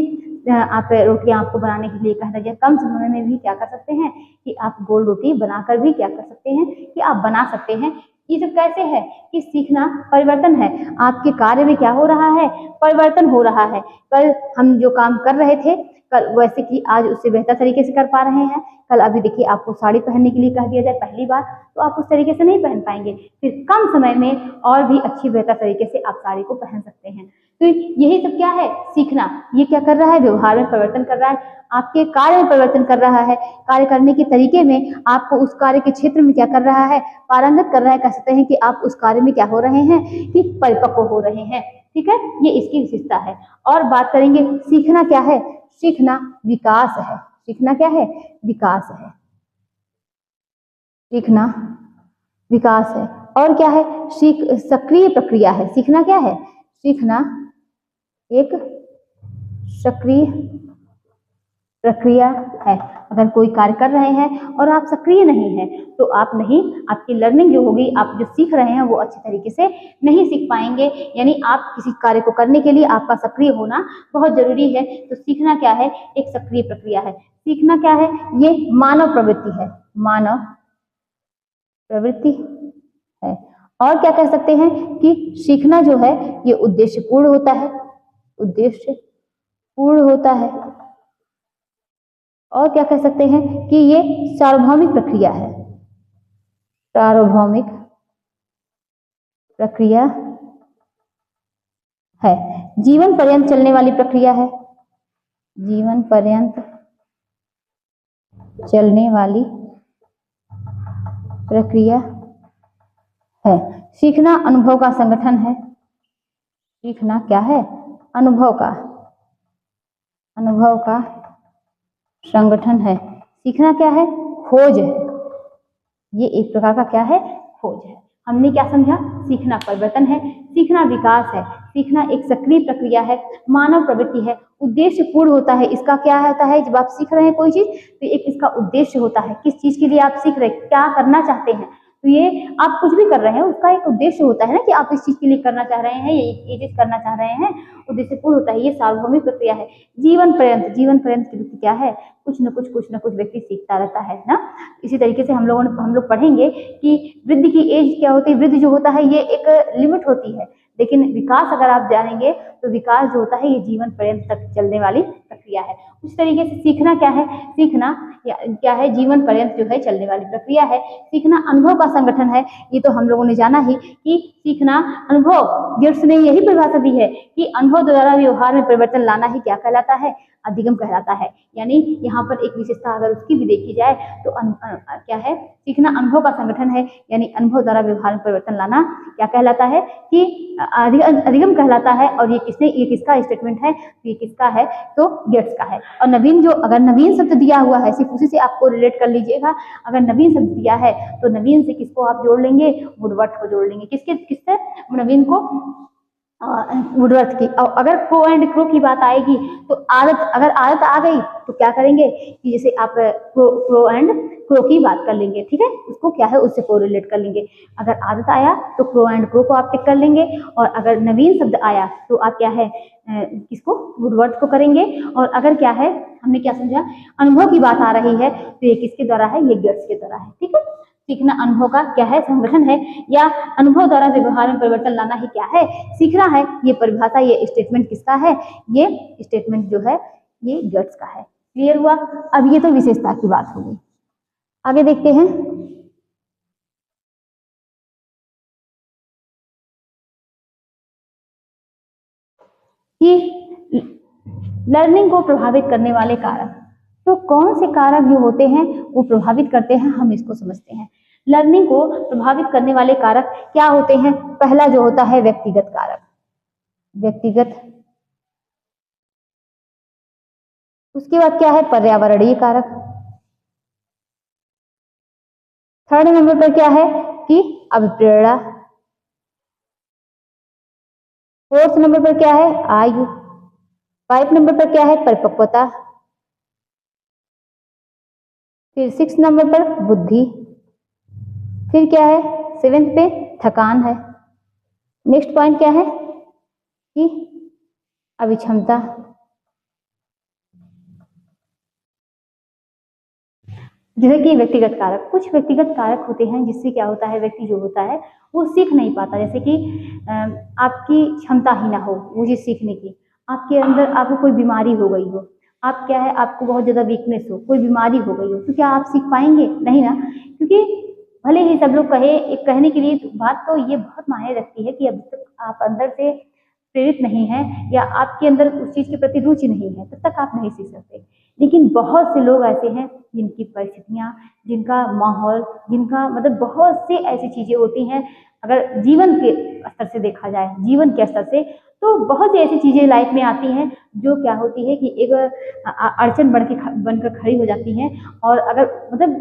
आप रोटियां आपको बनाने के लिए कह दीजिए, कम समय में भी क्या कर सकते हैं कि आप गोल रोटी बनाकर भी क्या कर सकते हैं कि आप बना सकते हैं। ये सब कैसे है कि सीखना परिवर्तन है। आपके कार्य में क्या हो रहा है, परिवर्तन हो रहा है। कल हम जो काम कर रहे थे, कल वैसे कि आज उससे बेहतर तरीके से कर पा रहे हैं। कल अभी देखिए आपको साड़ी पहनने के लिए कह दिया जाए पहली बार, तो आप उस तरीके से नहीं पहन पाएंगे, फिर कम समय में और भी अच्छी बेहतर तरीके से आप साड़ी को पहन सकते हैं। तो यही सब क्या है, सीखना। ये क्या कर रहा है, व्यवहार में परिवर्तन कर रहा है, आपके कार्य में परिवर्तन कर रहा है, कार्य करने के तरीके में आपको उस कार्य के क्षेत्र में क्या कर रहा है, पारंगत कर रहा है। कह सकते हैं कि आप उस कार्य में क्या हो रहे हैं कि परिपक्व हो रहे हैं। ठीक है, ये इसकी विशेषता है। और बात करेंगे सीखना क्या है, सीखना विकास है। सीखना क्या है, विकास है। सीखना विकास है। और क्या है, सक्रिय प्रक्रिया है। सीखना क्या है, सीखना एक सक्रिय प्रक्रिया है। अगर कोई कार्य कर रहे हैं और आप सक्रिय नहीं हैं तो आप नहीं, आपकी लर्निंग जो होगी, आप जो सीख रहे हैं वो अच्छे तरीके से नहीं सीख पाएंगे। यानी आप किसी कार्य को करने के लिए आपका सक्रिय होना बहुत जरूरी है। तो सीखना क्या है, एक सक्रिय प्रक्रिया है। सीखना क्या है, ये मानव प्रवृत्ति है, मानव प्रवृत्ति है। और क्या कह सकते हैं कि सीखना जो है ये उद्देश्यपूर्ण होता है, उद्देश्य पूर्ण होता है। और क्या कह सकते हैं कि ये सार्वभौमिक प्रक्रिया है, सार्वभौमिक प्रक्रिया है। जीवन पर्यंत चलने वाली प्रक्रिया है, जीवन पर्यंत चलने वाली प्रक्रिया है। सीखना अनुभव का संगठन है। सीखना क्या है, अनुभव का संगठन है। सीखना क्या है, खोज है। ये एक प्रकार का क्या है, खोज है। हमने क्या समझा, सीखना परिवर्तन है, सीखना विकास है, सीखना एक सक्रिय प्रक्रिया है, मानव प्रवृत्ति है, उद्देश्य पूर्ण होता है। इसका क्या होता है, जब आप सीख रहे हैं कोई चीज तो एक इसका उद्देश्य होता है, किस चीज के लिए आप सीख रहे हैं, क्या करना चाहते हैं। तो ये आप कुछ भी कर रहे हैं उसका एक उद्देश्य होता है ना, कि आप इस चीज के लिए करना चाह रहे हैं, ये चीज करना चाह रहे हैं, उद्देश्य पूर्ण होता है। ये सार्वभौमिक प्रक्रिया है। जीवन पर्यंत, जीवन पर्यंत की वृत्ति क्या है, कुछ न कुछ व्यक्ति सीखता रहता है ना। इसी तरीके से हम लोग पढ़ेंगे कि वृद्धि की एज क्या होती है। वृद्धि जो होता है ये एक लिमिट होती है, लेकिन विकास अगर आप जानेंगे तो विकास जो होता है ये जीवन पर्यंत तक चलने वाली प्रक्रिया है। उस तरीके से सीखना क्या है, सीखना क्या है, जीवन पर्यंत जो है चलने वाली प्रक्रिया है। सीखना अनुभव का संगठन है। ये तो हम लोगों ने जाना ही कि सीखना अनुभव, गिब्स ने यही परिभाषा दी है कि अनुभव द्वारा व्यवहार में परिवर्तन लाना ही क्या कहलाता है, अधिगम कहलाता है। यानी यहाँ पर एक विशेषता अगर उसकी भी देखी जाए तो क्या है, सीखना अनुभव का संगठन है, यानी अनुभव द्वारा व्यवहार में परिवर्तन लाना क्या कहलाता है कि अधिगम कहलाता है। और ये किसका स्टेटमेंट है, ये किसका है, तो गेट्स का है। और नवीन, जो अगर नवीन शब्द दिया हुआ है सिर्फ उसी से आपको रिलेट कर लीजिएगा। अगर नवीन शब्द दिया है तो नवीन से किसको आप जोड़ लेंगे, वुडवर्थ को जोड़ लेंगे। किससे, नवीन को वुडवर्थ की। और अगर क्रो एंड क्रो की बात आएगी तो अगर आदत आ गई तो क्या करेंगे कि जैसे आप क्रो एंड क्रो की बात कर लेंगे, ठीक है, उसको क्या है उससे कोरिलेट कर लेंगे। अगर आदत आया तो क्रो एंड क्रो को आप टिक कर लेंगे, और अगर नवीन शब्द आया तो आप क्या है किसको, वुडवर्थ को करेंगे। और अगर क्या है, हमने क्या समझा, अनुभव की बात आ रही है तो ये किसके द्वारा है, ये गेट्स के द्वारा है। ठीक है, सीखना अनुभव का क्या है, संगठन है, या अनुभव द्वारा व्यवहार में परिवर्तन लाना ही क्या है, सीखना है। ये परिभाषा, ये स्टेटमेंट किसका है, ये स्टेटमेंट जो है ये गेट्स का है। क्लियर हुआ। अब ये तो विशेषता की बात हो गई, आगे देखते हैं। कि लर्निंग को प्रभावित करने वाले कारक, तो कौन से कारक जो होते हैं वो प्रभावित करते हैं, हम इसको समझते हैं। लर्निंग को प्रभावित करने वाले कारक क्या होते हैं? पहला जो होता है व्यक्तिगत कारक, व्यक्तिगत। उसके बाद क्या है? पर्यावरणीय कारक। थर्ड नंबर पर क्या है कि अभिप्रेरणा। फोर्थ नंबर पर क्या है? आयु। 5 नंबर पर क्या है? परिपक्वता। फिर 6 नंबर पर बुद्धि। फिर क्या है? 7th पे थकान है। नेक्स्ट पॉइंट क्या है कि अभिक्षमता। जैसे कि व्यक्तिगत कारक, कुछ व्यक्तिगत कारक होते हैं जिससे क्या होता है, व्यक्ति जो होता है वो सीख नहीं पाता। जैसे कि आपकी क्षमता ही ना हो वो चीज सीखने की, आपके अंदर आपको कोई बीमारी हो गई हो, आप क्या है आपको बहुत ज्यादा वीकनेस हो, कोई बीमारी हो गई हो, तो क्या आप सीख पाएंगे? नहीं ना। क्योंकि भले ही सब लोग कहे, एक कहने के लिए बात तो ये बहुत मायने रखती है कि अब तक आप अंदर से प्रेरित नहीं है या आपके अंदर उस चीज के प्रति रुचि नहीं है, तब तक आप नहीं सीख सकते। लेकिन बहुत से लोग ऐसे हैं जिनकी परिस्थितियां, जिनका माहौल, जिनका मतलब बहुत से ऐसी चीजें होती हैं, अगर जीवन के स्तर से देखा जाए, जीवन के स्तर से, तो बहुत सी ऐसी चीजें लाइफ में आती हैं जो क्या होती है कि एक अड़चन बनकर खड़ी हो जाती हैं। और अगर मतलब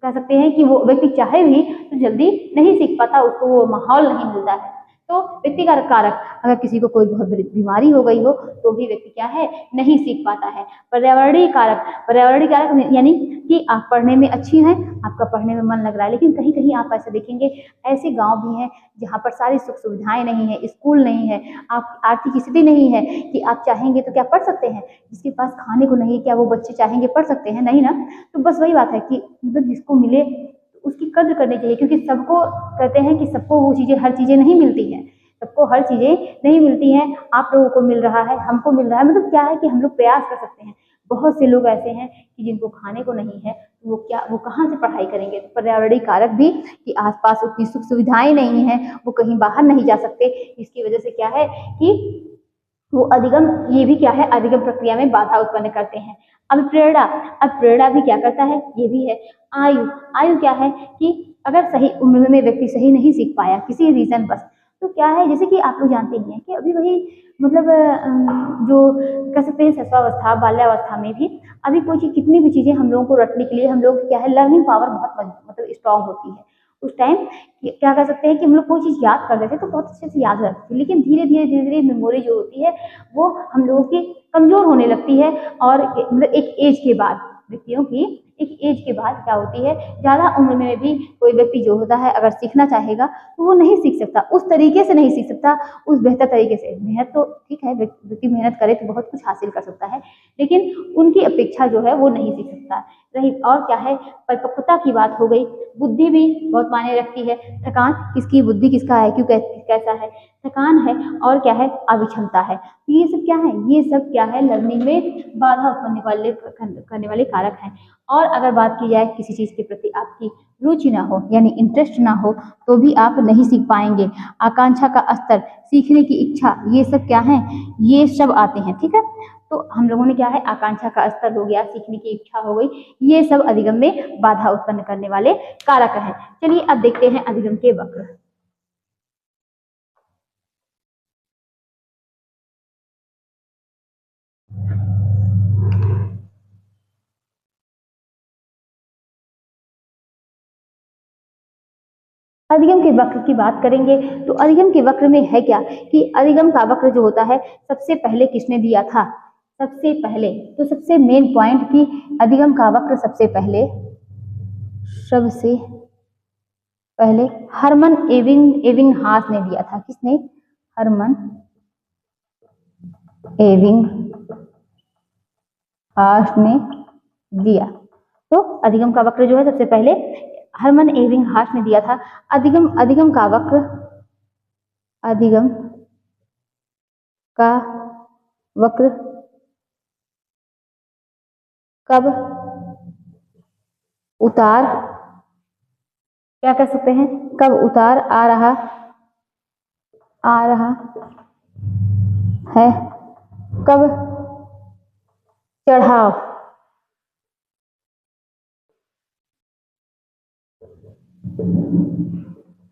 कह सकते हैं कि वो व्यक्ति चाहे भी तो जल्दी नहीं सीख पाता, उसको वो माहौल नहीं मिलता है। तो व्यक्तिगत कारक, अगर किसी को कोई बहुत बड़ी बीमारी हो गई हो तो भी व्यक्ति क्या है, नहीं सीख पाता है। पर्यावरणीय कारक, पर्यावरणीय कारक यानी कि आप पढ़ने में अच्छी हैं, आपका पढ़ने में मन लग रहा है, लेकिन कहीं कहीं आप ऐसे देखेंगे ऐसे गांव भी हैं जहां पर सारी सुख सुविधाएं नहीं है, स्कूल नहीं है, आप आर्थिक स्थिति नहीं है कि आप चाहेंगे तो क्या पढ़ सकते हैं। जिसके पास खाने को नहीं, क्या वो बच्चे चाहेंगे पढ़ सकते हैं? नहीं ना। तो बस वही बात है कि मतलब जिसको मिले उसकी कद्र करनी चाहिए, क्योंकि सबको कहते हैं कि सबको वो चीजें, हर चीजें नहीं मिलती हैं, सबको हर चीजें नहीं मिलती हैं। आप लोगों को मिल रहा है, हमको मिल रहा है, मतलब क्या है कि हम लोग प्रयास कर सकते हैं। बहुत से लोग ऐसे हैं कि जिनको खाने को नहीं है, वो क्या, वो कहाँ से पढ़ाई करेंगे? तो पर्यावरणीय कारक भी कि आसपास उतनी सुख सुविधाएं नहीं है, वो कहीं बाहर नहीं जा सकते। इसकी वजह से क्या है कि वो अधिगम, ये भी क्या है, अधिगम प्रक्रिया में बाधा उत्पन्न करते हैं। अब प्रेरणा, अब प्रेरणा भी क्या करता है, ये भी है। आयु, आयु क्या है कि अगर सही उम्र में व्यक्ति सही नहीं सीख पाया किसी रीजन बस, तो क्या है, जैसे कि आप लोग जानते ही हैं कि अभी वही मतलब जो कह सकते हैं शैशवावस्था, बाल्यावस्था में भी अभी कोई चीज, कितनी भी चीजें हम लोगों को रटने के लिए, हम लोग क्या है, लर्निंग पावर बहुत मतलब स्ट्रांग होती है। उस टाइम क्या कर सकते हैं कि हम लोग कोई चीज याद कर लेते तो बहुत अच्छे से याद रखते, लेकिन धीरे धीरे धीरे धीरे मेमोरी जो होती है वो हम लोगों की कमजोर होने लगती है। और मतलब एक एज के बाद व्यक्तियों की, एक एज के बाद क्या होती है, ज्यादा उम्र में भी कोई व्यक्ति जो होता है अगर सीखना चाहेगा तो वो नहीं सीख सकता, उस तरीके से नहीं सीख सकता, उस बेहतर तरीके से। मेहनत तो ठीक है, व्यक्ति मेहनत करे तो बहुत कुछ हासिल कर सकता है, लेकिन उनकी अपेक्षा जो है वो नहीं सीख सकता। रही और क्या है, परिपक्वता की बात हो गई, बुद्धि भी बहुत मायने रखती है। थकान किसकी, बुद्धि किसका है, क्यों कैसा है, थकान है। और क्या है, अभिक्षमता है। तो ये सब क्या है, ये सब क्या है, लर्निंग में बाधा उत्पन्न करने वाले कारक हैं। और अगर बात की जाए किसी चीज के प्रति आपकी रुचि ना हो, यानी इंटरेस्ट ना हो, तो भी आप नहीं सीख पाएंगे। आकांक्षा का स्तर, सीखने की इच्छा, ये सब क्या है, ये सब आते हैं। ठीक है, तो हम लोगों ने क्या है, आकांक्षा का स्तर हो गया, सीखने की इच्छा हो गई, ये सब अधिगम में बाधा उत्पन्न करने वाले कारक हैं। चलिए अब देखते हैं अधिगम के वक्र। अधिगम के वक्र की बात करेंगे तो अधिगम के वक्र में है क्या कि अधिगम का वक्र जो होता है, सबसे पहले किसने दिया था, सबसे पहले तो सबसे मेन पॉइंट की अधिगम का वक्र सबसे पहले हरमन एविंगहास ने दिया था। किसने, हरमन एविंगहास ने दिया। तो अधिगम का वक्र जो है सबसे पहले हरमन एविंगहास ने दिया था। अधिगम का वक्र, अधिगम का वक्र कब उतार, क्या कर सकते हैं, कब उतार आ रहा है, कब चढ़ाव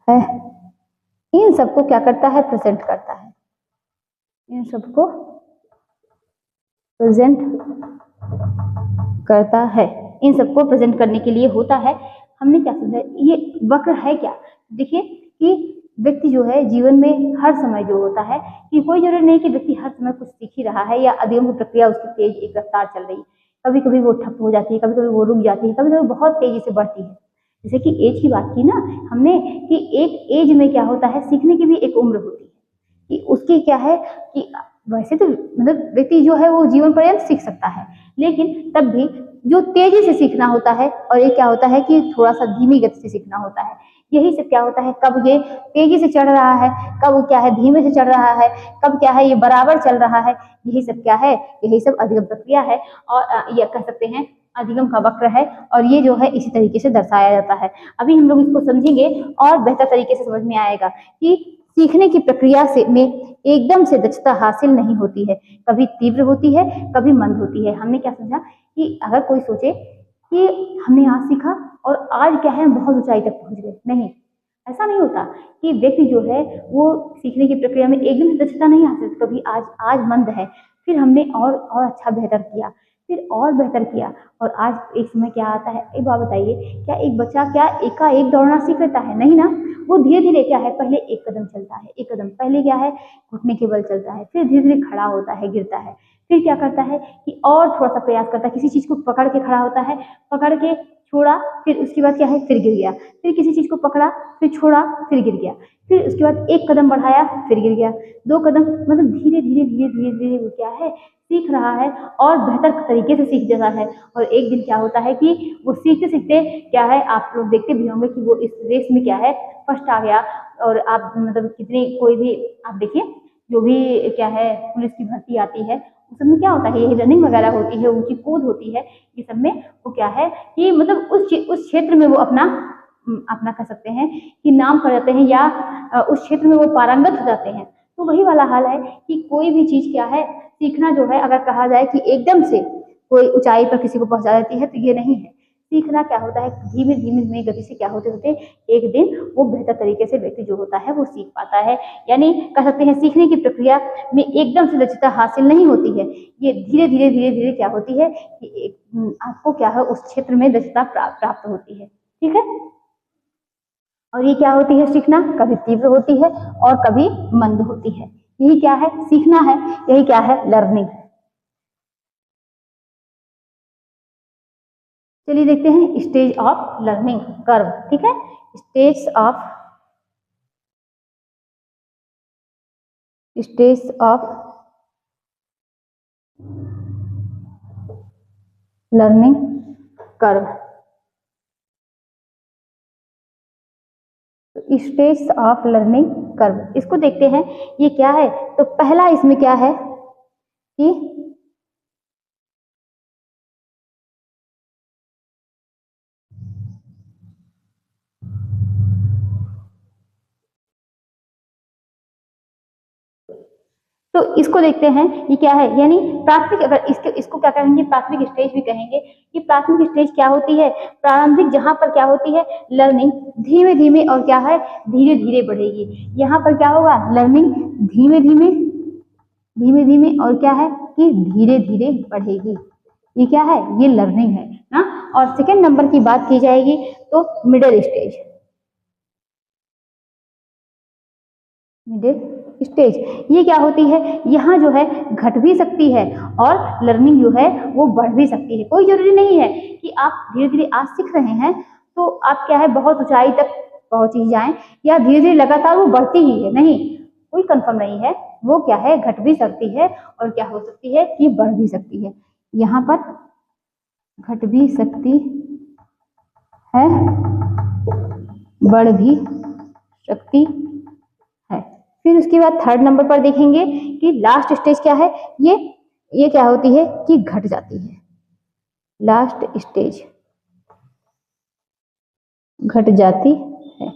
है, इन सबको क्या करता है, प्रेजेंट करता है, इन सबको प्रेजेंट करता है, इन सबको प्रेजेंट करने के लिए होता है। हमने क्या समझा, ये वक्र है क्या, देखिए कि व्यक्ति जो है जीवन में हर समय जो होता है कि कोई जरूरी नहीं कि व्यक्ति हर समय कुछ सीख ही रहा है या अधिगम की प्रक्रिया उसकी तेज एक रफ्तार चल रही है, कभी कभी वो ठप हो जाती है, कभी कभी वो रुक जाती है, कभी कभी बहुत तेजी से बढ़ती है। जैसे कि एज की बात की ना हमने कि एक एज में क्या होता है, सीखने की भी एक उम्र होती है कि उसकी क्या है कि वैसे तो मतलब व्यक्ति जो है वो जीवन पर्यंत सीख सकता है, लेकिन तब भी जो तेजी से सीखना होता है और ये क्या होता है कि थोड़ा सा धीमी गति से सीखना होता है। यही सब क्या होता है, कब ये तेजी से चढ़ रहा है, कब वो क्या है धीमे से चढ़ रहा है, कब क्या है ये बराबर चल रहा है, यही सब क्या है, यही सब अधिगम प्रक्रिया है और ये कह सकते हैं अधिगम का वक्र है और ये जो है इसी तरीके से दर्शाया जाता है। अभी हम लोग इसको समझेंगे और बेहतर तरीके से समझ में आएगा कि सीखने की प्रक्रिया से में एकदम से दक्षता हासिल नहीं होती है, कभी तीव्र होती है, कभी मंद होती है। हमने क्या समझा कि अगर कोई सोचे कि हमने आज सीखा और आज क्या है हम बहुत ऊंचाई तक पहुंच गए, नहीं, ऐसा नहीं होता कि व्यक्ति जो है वो सीखने की प्रक्रिया में एकदम से दक्षता नहीं हासिल, कभी आज मंद है, फिर हमने और अच्छा बेहतर किया, फिर और बेहतर किया और आज एक समय क्या आता है। एक बात बताइए, क्या एक बच्चा क्या एकाएक दौड़ना सीख लेता है, नहीं ना, वो धीरे धीरे क्या है, पहले एक कदम चलता है, एक कदम पहले क्या है घुटने के बल चलता है, फिर धीरे धीरे खड़ा होता है, गिरता है, फिर क्या करता है कि और थोड़ा सा प्रयास करता है, किसी चीज को पकड़ के खड़ा होता है, पकड़ के छोड़ा, फिर उसके बाद क्या है फिर गिर गया, फिर किसी चीज को पकड़ा, फिर छोड़ा, फिर गिर गया, फिर उसके बाद एक कदम बढ़ाया, फिर गिर गया, दो कदम, मतलब धीरे धीरे धीरे धीरे धीरे वो क्या है सीख रहा है और बेहतर तरीके से सीख जाता है। और एक दिन क्या होता है कि वो सीखते सीखते क्या है, आप लोग देखते भी होंगे कि वो इस रेस में क्या है फर्स्ट आ गया। और आप मतलब कितनी कोई भी आप देखिए जो भी क्या है पुलिस की भर्ती आती है उस सब में क्या होता है, यही रनिंग वगैरह होती है, ऊंची कूद होती है, ये सब में वो क्या है कि मतलब उस क्षेत्र में वो अपना अपना कह सकते हैं कि नाम कर जाते हैं या उस क्षेत्र में वो पारंगत हो जाते हैं। तो वही वाला हाल है कि कोई भी चीज क्या है सीखना जो है, अगर कहा जाए कि एकदम से कोई ऊंचाई पर किसी को पहुंचा देती है तो ये नहीं है। सीखना क्या होता है, धीमे धीमे धीमे गति से क्या होते होते एक दिन वो बेहतर तरीके से व्यक्ति जो होता है वो सीख पाता है। यानी कह सकते हैं सीखने की प्रक्रिया में एकदम से दक्षता हासिल नहीं होती है, ये धीरे धीरे धीरे धीरे क्या होती है कि आपको क्या है उस क्षेत्र में दक्षता प्राप्त होती है। ठीक है, और ये क्या होती है सीखना, कभी तीव्र होती है और कभी मंद होती है। यही क्या है सीखना है, यही क्या है लर्निंग। चलिए देखते हैं स्टेज ऑफ लर्निंग कर्व। ठीक है, stage of learning curve. Stage of learning curve इसको देखते हैं, ये क्या है। तो पहला इसमें क्या है कि तो इसको देखते हैं ये क्या है, यानी प्राथमिक, अगर इसको क्या कहेंगे प्राथमिक स्टेज भी कहेंगे। कि प्राथमिक स्टेज क्या होती है, प्रारंभिक जहां पर क्या होती है लर्निंग धीमे धीमे और क्या है धीरे धीरे बढ़ेगी। यहाँ पर क्या होगा लर्निंग धीमे धीमे और क्या है कि धीरे धीरे बढ़ेगी। ये क्या है, ये लर्निंग है ना। और सेकेंड नंबर की बात की जाएगी तो मिडिल स्टेज, ये क्या होती है, यहाँ जो है घट भी सकती है और लर्निंग जो है वो बढ़ भी सकती है। कोई जरूरी नहीं है कि आप धीरे धीरे आज सीख रहे हैं तो आप क्या है बहुत ऊंचाई तक पहुंच ही जाएं या धीरे धीरे लगातार वो बढ़ती ही है, नहीं, कोई कंफर्म नहीं है। वो क्या है घट भी सकती है और क्या हो सकती है कि बढ़ भी सकती है। यहाँ पर घट भी सकती है, बढ़ भी सकती है। फिर उसके बाद थर्ड नंबर पर देखेंगे कि लास्ट स्टेज क्या है, ये क्या होती है कि घट जाती है। लास्ट स्टेज घट जाती है।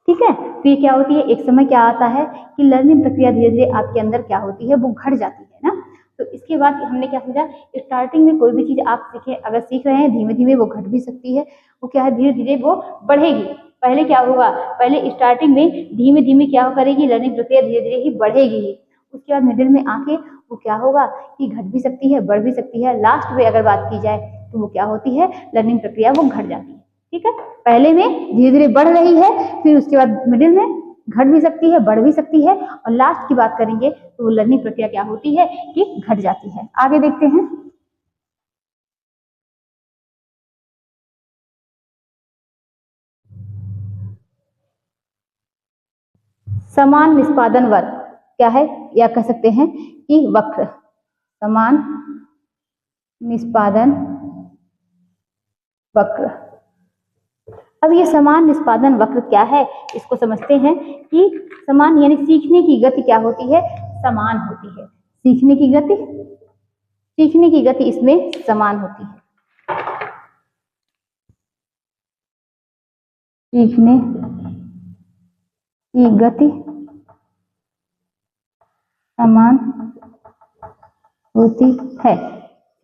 ठीक है, तो ये क्या होती है, एक समय क्या आता है कि लर्निंग प्रक्रिया धीरे धीरे आपके अंदर क्या होती है वो घट जाती है ना। तो इसके बाद हमने क्या समझा, स्टार्टिंग में कोई भी चीज आप सीखे, अगर सीख रहे हैं धीमे धीमे वो घट भी सकती है, वो क्या है धीरे धीरे वो बढ़ेगी। पहले क्या होगा, पहले स्टार्टिंग में धीमे धीमे क्या करेगी, लर्निंग प्रक्रिया धीरे धीरे ही बढ़ेगी ही। उसके बाद मिडिल में आके वो क्या होगा कि घट भी सकती है, बढ़ भी सकती है। लास्ट में अगर बात की जाए तो वो क्या होती है, लर्निंग प्रक्रिया वो घट जाती है। ठीक है, पहले में धीरे धीरे बढ़ रही है, फिर उसके बाद मिडिल में घट भी सकती है, बढ़ भी सकती है, और लास्ट की बात करेंगे तो वो लर्निंग प्रक्रिया क्या होती है कि घट जाती है। आगे देखते हैं। समान निष्पादन वक्र क्या है, या कह सकते हैं कि वक्र, समान निष्पादन वक्र। अब ये समान निष्पादन वक्र क्या है, इसको समझते हैं कि समान यानी सीखने की गति क्या होती है, समान होती है। सीखने की गति इसमें समान होती है। सीखने की गति समान होती है।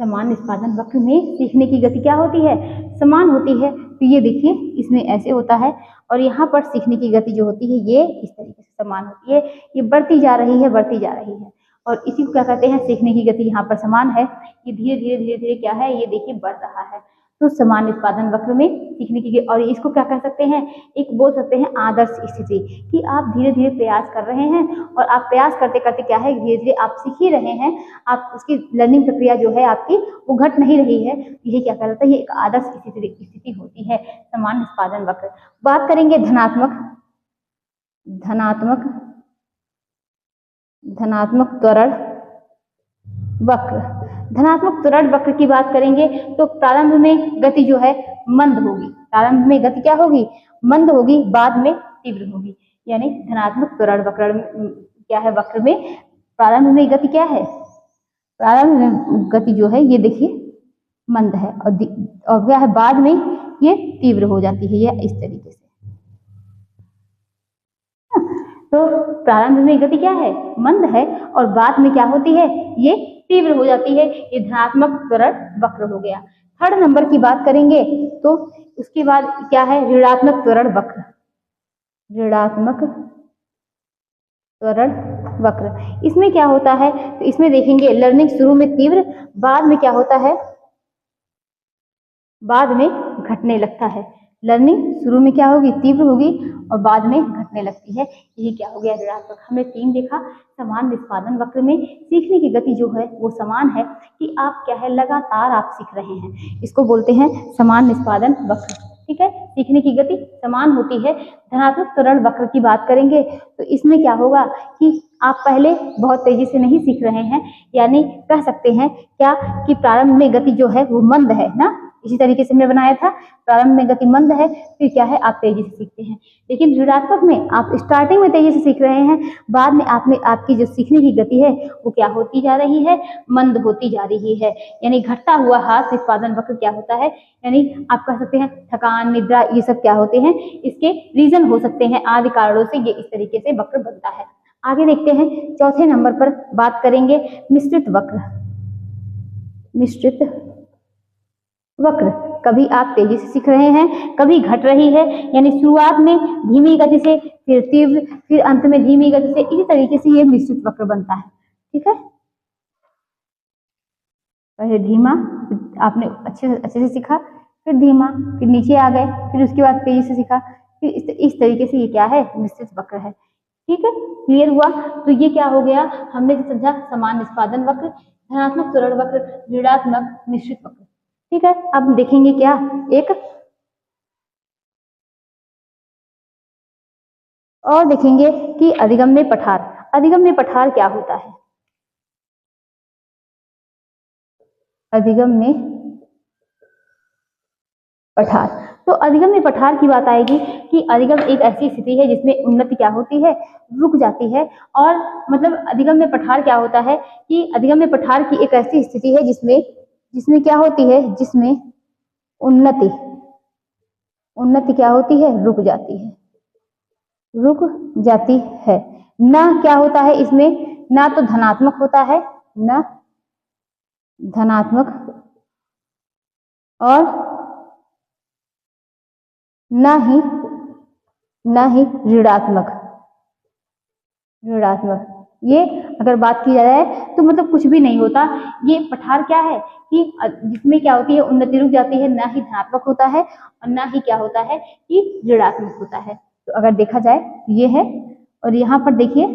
समान निष्पादन वक्र में सीखने की गति क्या होती है, समान होती है। तो ये देखिए इसमें ऐसे होता है, और यहाँ पर सीखने की गति जो होती है ये इस तरीके से समान होती है, ये बढ़ती जा रही है, बढ़ती जा रही है। और इसी को क्या कहते हैं, सीखने की गति यहाँ पर समान है, ये धीरे धीरे धीरे धीरे क्या है, ये देखिए बढ़ रहा है। तो समान निष्पादन वक्र में सीखने की, और इसको क्या कह सकते हैं, एक बोल सकते हैं आदर्श स्थिति, कि आप धीरे धीरे प्रयास कर रहे हैं, और आप प्रयास करते करते क्या है धीरे धीरे आप सीख ही रहे हैं, आप उसकी लर्निंग प्रक्रिया जो है आपकी वो घट नहीं रही है। ये क्या कहलाता है, ये एक आदर्श स्थिति होती है, समान निष्पादन वक्र। बात करेंगे धनात्मक त्वरण वक्र। धनात्मक त्वरण वक्र की बात करेंगे तो प्रारंभ में गति जो है मंद होगी, प्रारंभ में गति क्या होगी, मंद होगी, बाद में तीव्र होगी। यानी धनात्मक त्वरण वक्र क्या है, वक्र में प्रारंभ में गति क्या है, प्रारंभ में गति जो है ये देखिए मंद है, और क्या है बाद में ये तीव्र हो जाती है, ये इस तरीके से। तो प्रारंभ में गति क्या है, मंद है, और बाद में क्या होती है, ये तीव्र हो जाती है। ये धनात्मक त्वरण वक्र हो गया। थर्ड नंबर की बात करेंगे तो उसके बाद क्या है, ऋणात्मक त्वरण वक्र। ऋणात्मक त्वरण वक्र, इसमें क्या होता है, तो इसमें देखेंगे लर्निंग शुरू में तीव्र, बाद में क्या होता है, बाद में घटने लगता है। लर्निंग शुरू में क्या होगी, तीव्र होगी, और बाद में घटने लगती है। ये क्या हो गया, ऋणात्मक। हमने 3 देखा। समान निष्पादन वक्र में सीखने की गति जो है वो समान है, कि आप क्या है लगातार आप सीख रहे हैं, इसको बोलते हैं समान निष्पादन वक्र। ठीक है, सीखने की गति समान होती है। धनात्मक त्वरण वक्र की बात करेंगे तो इसमें क्या होगा कि आप पहले बहुत तेजी से नहीं सीख रहे हैं, यानी कह सकते हैं क्या कि प्रारंभ में गति जो है वो मंद है ना, इसी तरीके से हमने बनाया था, प्रारंभ में गति मंद है, फिर क्या है आप तेजी से सीखते हैं। लेकिन ऋणात्मक में आप स्टार्टिंग में तेजी से सीख रहे हैं, बाद में आपकी जो सीखने की गति है वो क्या होती जा रही है, मंद होती जा रही है। यानी घटता हुआ हाथ निष्पादन वक्र क्या होता है, यानी आप कह सकते हैं थकान, निद्रा, ये सब क्या होते हैं, इसके रीजन हो सकते हैं, आदि कारणों से ये इस तरीके से वक्र बनता है। आगे देखते हैं, चौथे नंबर पर बात करेंगे मिश्रित वक्र। मिश्रित वक्र, कभी आप तेजी से सीख रहे हैं, कभी घट रही है, यानी शुरुआत में धीमी गति से, फिर तीव्र, फिर अंत में धीमी गति से, इसी तरीके से ये मिश्रित वक्र बनता है। ठीक है, पहले धीमा, आपने अच्छे से सीखा, फिर धीमा, फिर नीचे आ गए, फिर उसके बाद तेजी से सीखा, फिर इस तरीके से ये क्या है, मिश्रित वक्र है। ठीक है, क्लियर हुआ। तो ये क्या हो गया, हमने समझा समान निष्पादन वक्र, धनात्मक त्वरण वक्र, ऋणात्मक, मिश्रित वक्र। ठीक है, अब देखेंगे क्या, एक और देखेंगे कि अधिगम्य पठार। अधिगम्य पठार क्या होता है, अधिगम्य पठार। तो अधिगम्य पठार की बात आएगी कि अधिगम एक ऐसी स्थिति है जिसमें उन्नति क्या होती है, रुक जाती है। और मतलब अधिगम्य पठार क्या होता है कि अधिगम्य पठार की एक ऐसी स्थिति है जिसमें क्या होती है, जिसमें उन्नति क्या होती है, रुक जाती है। ना क्या होता है इसमें, ना तो धनात्मक होता है, ना धनात्मक और न ही ऋणात्मक। ये अगर बात की जाए तो मतलब कुछ भी नहीं होता। ये पठार क्या है कि जिसमें क्या होती है, उन्नति रुक जाती है, ना ही धनात्मक होता है और ना ही क्या होता है कि ऋणात्मक होता है। तो अगर देखा जाए तो ये है, और यहाँ पर देखिए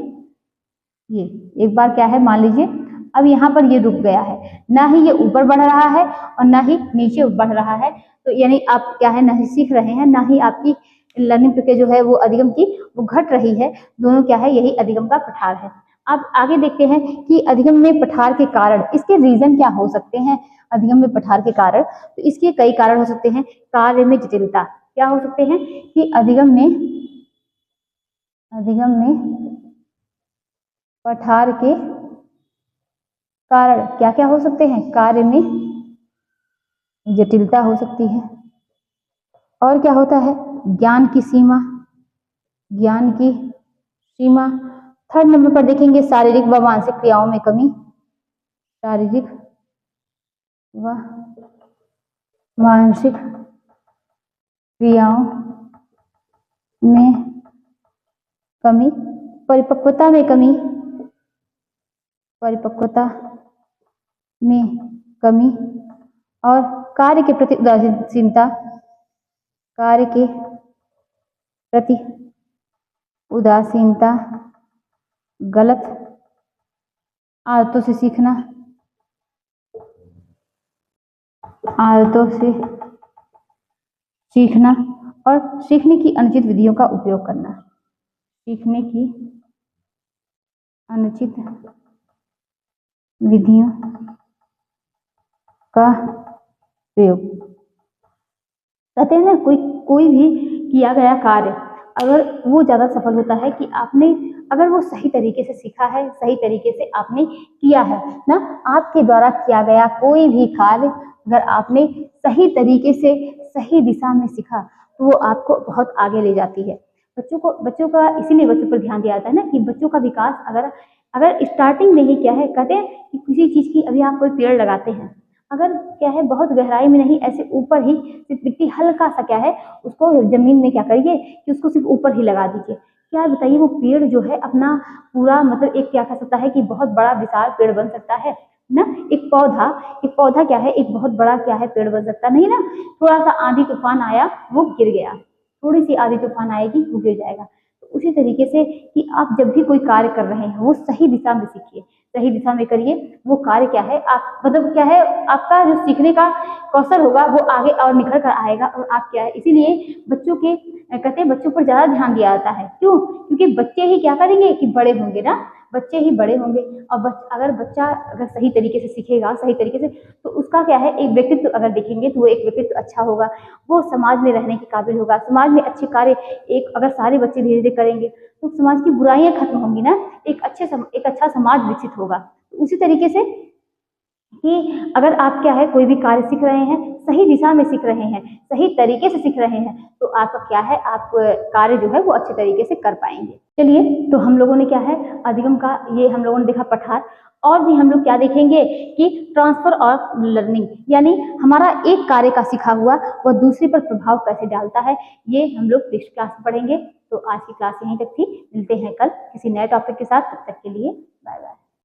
ये एक बार क्या है, मान लीजिए अब यहाँ पर ये रुक गया है, ना ही ये ऊपर बढ़ रहा है और ना ही नीचे बढ़ रहा है। तो यानी आप क्या है, नहीं सीख रहे हैं, ना ही आपकी लर्निंग प्रक्रिया जो है वो अधिगम की वो घट रही है। दोनों क्या है, यही अधिगम का पठार है। अब आगे देखते हैं कि अधिगम में पठार के कारण, इसके रीजन क्या हो सकते हैं। अधिगम में पठार के कारण, तो इसके कई कारण हो सकते हैं। कार्य में जटिलता, क्या हो सकते हैं कि अधिगम में पठार के कारण क्या क्या हो सकते हैं। कार्य में जटिलता हो सकती है, और क्या होता है, ज्ञान की सीमा। थर्ड नंबर पर देखेंगे शारीरिक व मानसिक क्रियाओं में कमी। शारीरिक व मानसिक क्रियाओं में कमी। परिपक्वता में कमी और कार्य के प्रति उदासीनता, गलत आदतों से सीखना, और सीखने की अनुचित विधियों का उपयोग करना। सीखने की अनुचित विधियों का प्रयोग। कहते हैं ना, कोई भी किया गया कार्य अगर वो ज्यादा सफल होता है कि आपने अगर वो सही तरीके से सीखा है, सही तरीके से आपने किया है ना, आपके द्वारा किया गया कोई भी कार्य अगर आपने सही तरीके से सही दिशा में सीखा तो वो आपको बहुत आगे ले जाती है। बच्चों का इसीलिए बच्चों पर ध्यान दिया जाता है ना, कि बच्चों का विकास अगर स्टार्टिंग में ही क्या है, कहते हैं कि किसी चीज की, अभी आप कोई पेड़ लगाते हैं, अगर क्या है बहुत गहराई में नहीं, ऐसे ऊपर ही सिर्फ मिट्टी हल्का सा क्या है उसको जमीन में क्या करिए कि उसको सिर्फ ऊपर ही लगा दीजिए। क्या बताइए, वो पेड़ जो है अपना पूरा मतलब एक क्या कह सकता है कि बहुत बड़ा विशाल पेड़ बन सकता है ना। एक पौधा क्या है, एक बहुत बड़ा क्या है पेड़ बन सकता नहीं ना। थोड़ा सा आंधी तूफान आया वो गिर गया, थोड़ी सी आंधी तूफान आएगी वो गिर जाएगा। तो उसी तरीके से कि आप जब भी कोई कार्य कर रहे हैं वो सही दिशा में सीखिए, सही दिशा में करिए। वो कार्य क्या है, आप मतलब क्या है, आपका जो सीखने का कौशल होगा वो आगे और निखर कर आएगा। और आप क्या है, इसीलिए बच्चों के कहते हैं बच्चों पर ज्यादा ध्यान दिया जाता है। क्यों? क्योंकि बच्चे ही क्या करेंगे कि बड़े होंगे ना, बच्चे ही बड़े होंगे। और अगर बच्चा अगर सही तरीके से सीखेगा, सही तरीके से, तो उसका क्या है, एक व्यक्तित्व अगर देखेंगे तो वो एक व्यक्तित्व अच्छा होगा, वो समाज में रहने के काबिल होगा, समाज में अच्छे कार्य एक अगर सारे बच्चे धीरे धीरे करेंगे तो समाज की बुराइयां खत्म होंगी ना, एक अच्छा समाज विकसित होगा। तो उसी तरीके से कि अगर आप क्या है कोई भी कार्य सीख रहे हैं, सही दिशा में सीख रहे हैं, सही तरीके से सीख रहे हैं, तो आपका क्या है, आप कार्य जो है वो अच्छे तरीके से कर पाएंगे। चलिए, तो हम लोगों ने क्या है अधिगम का ये हम लोगों ने देखा पठार, और भी हम लोग क्या देखेंगे कि ट्रांसफर और लर्निंग, यानी हमारा एक कार्य का सीखा हुआ वह दूसरे पर प्रभाव कैसे डालता है, ये हम लोग नेक्स्ट क्लास में पढ़ेंगे। तो आज की क्लास यहीं तक थी, मिलते हैं कल किसी नए टॉपिक के साथ। तब तक के लिए बाय बाय।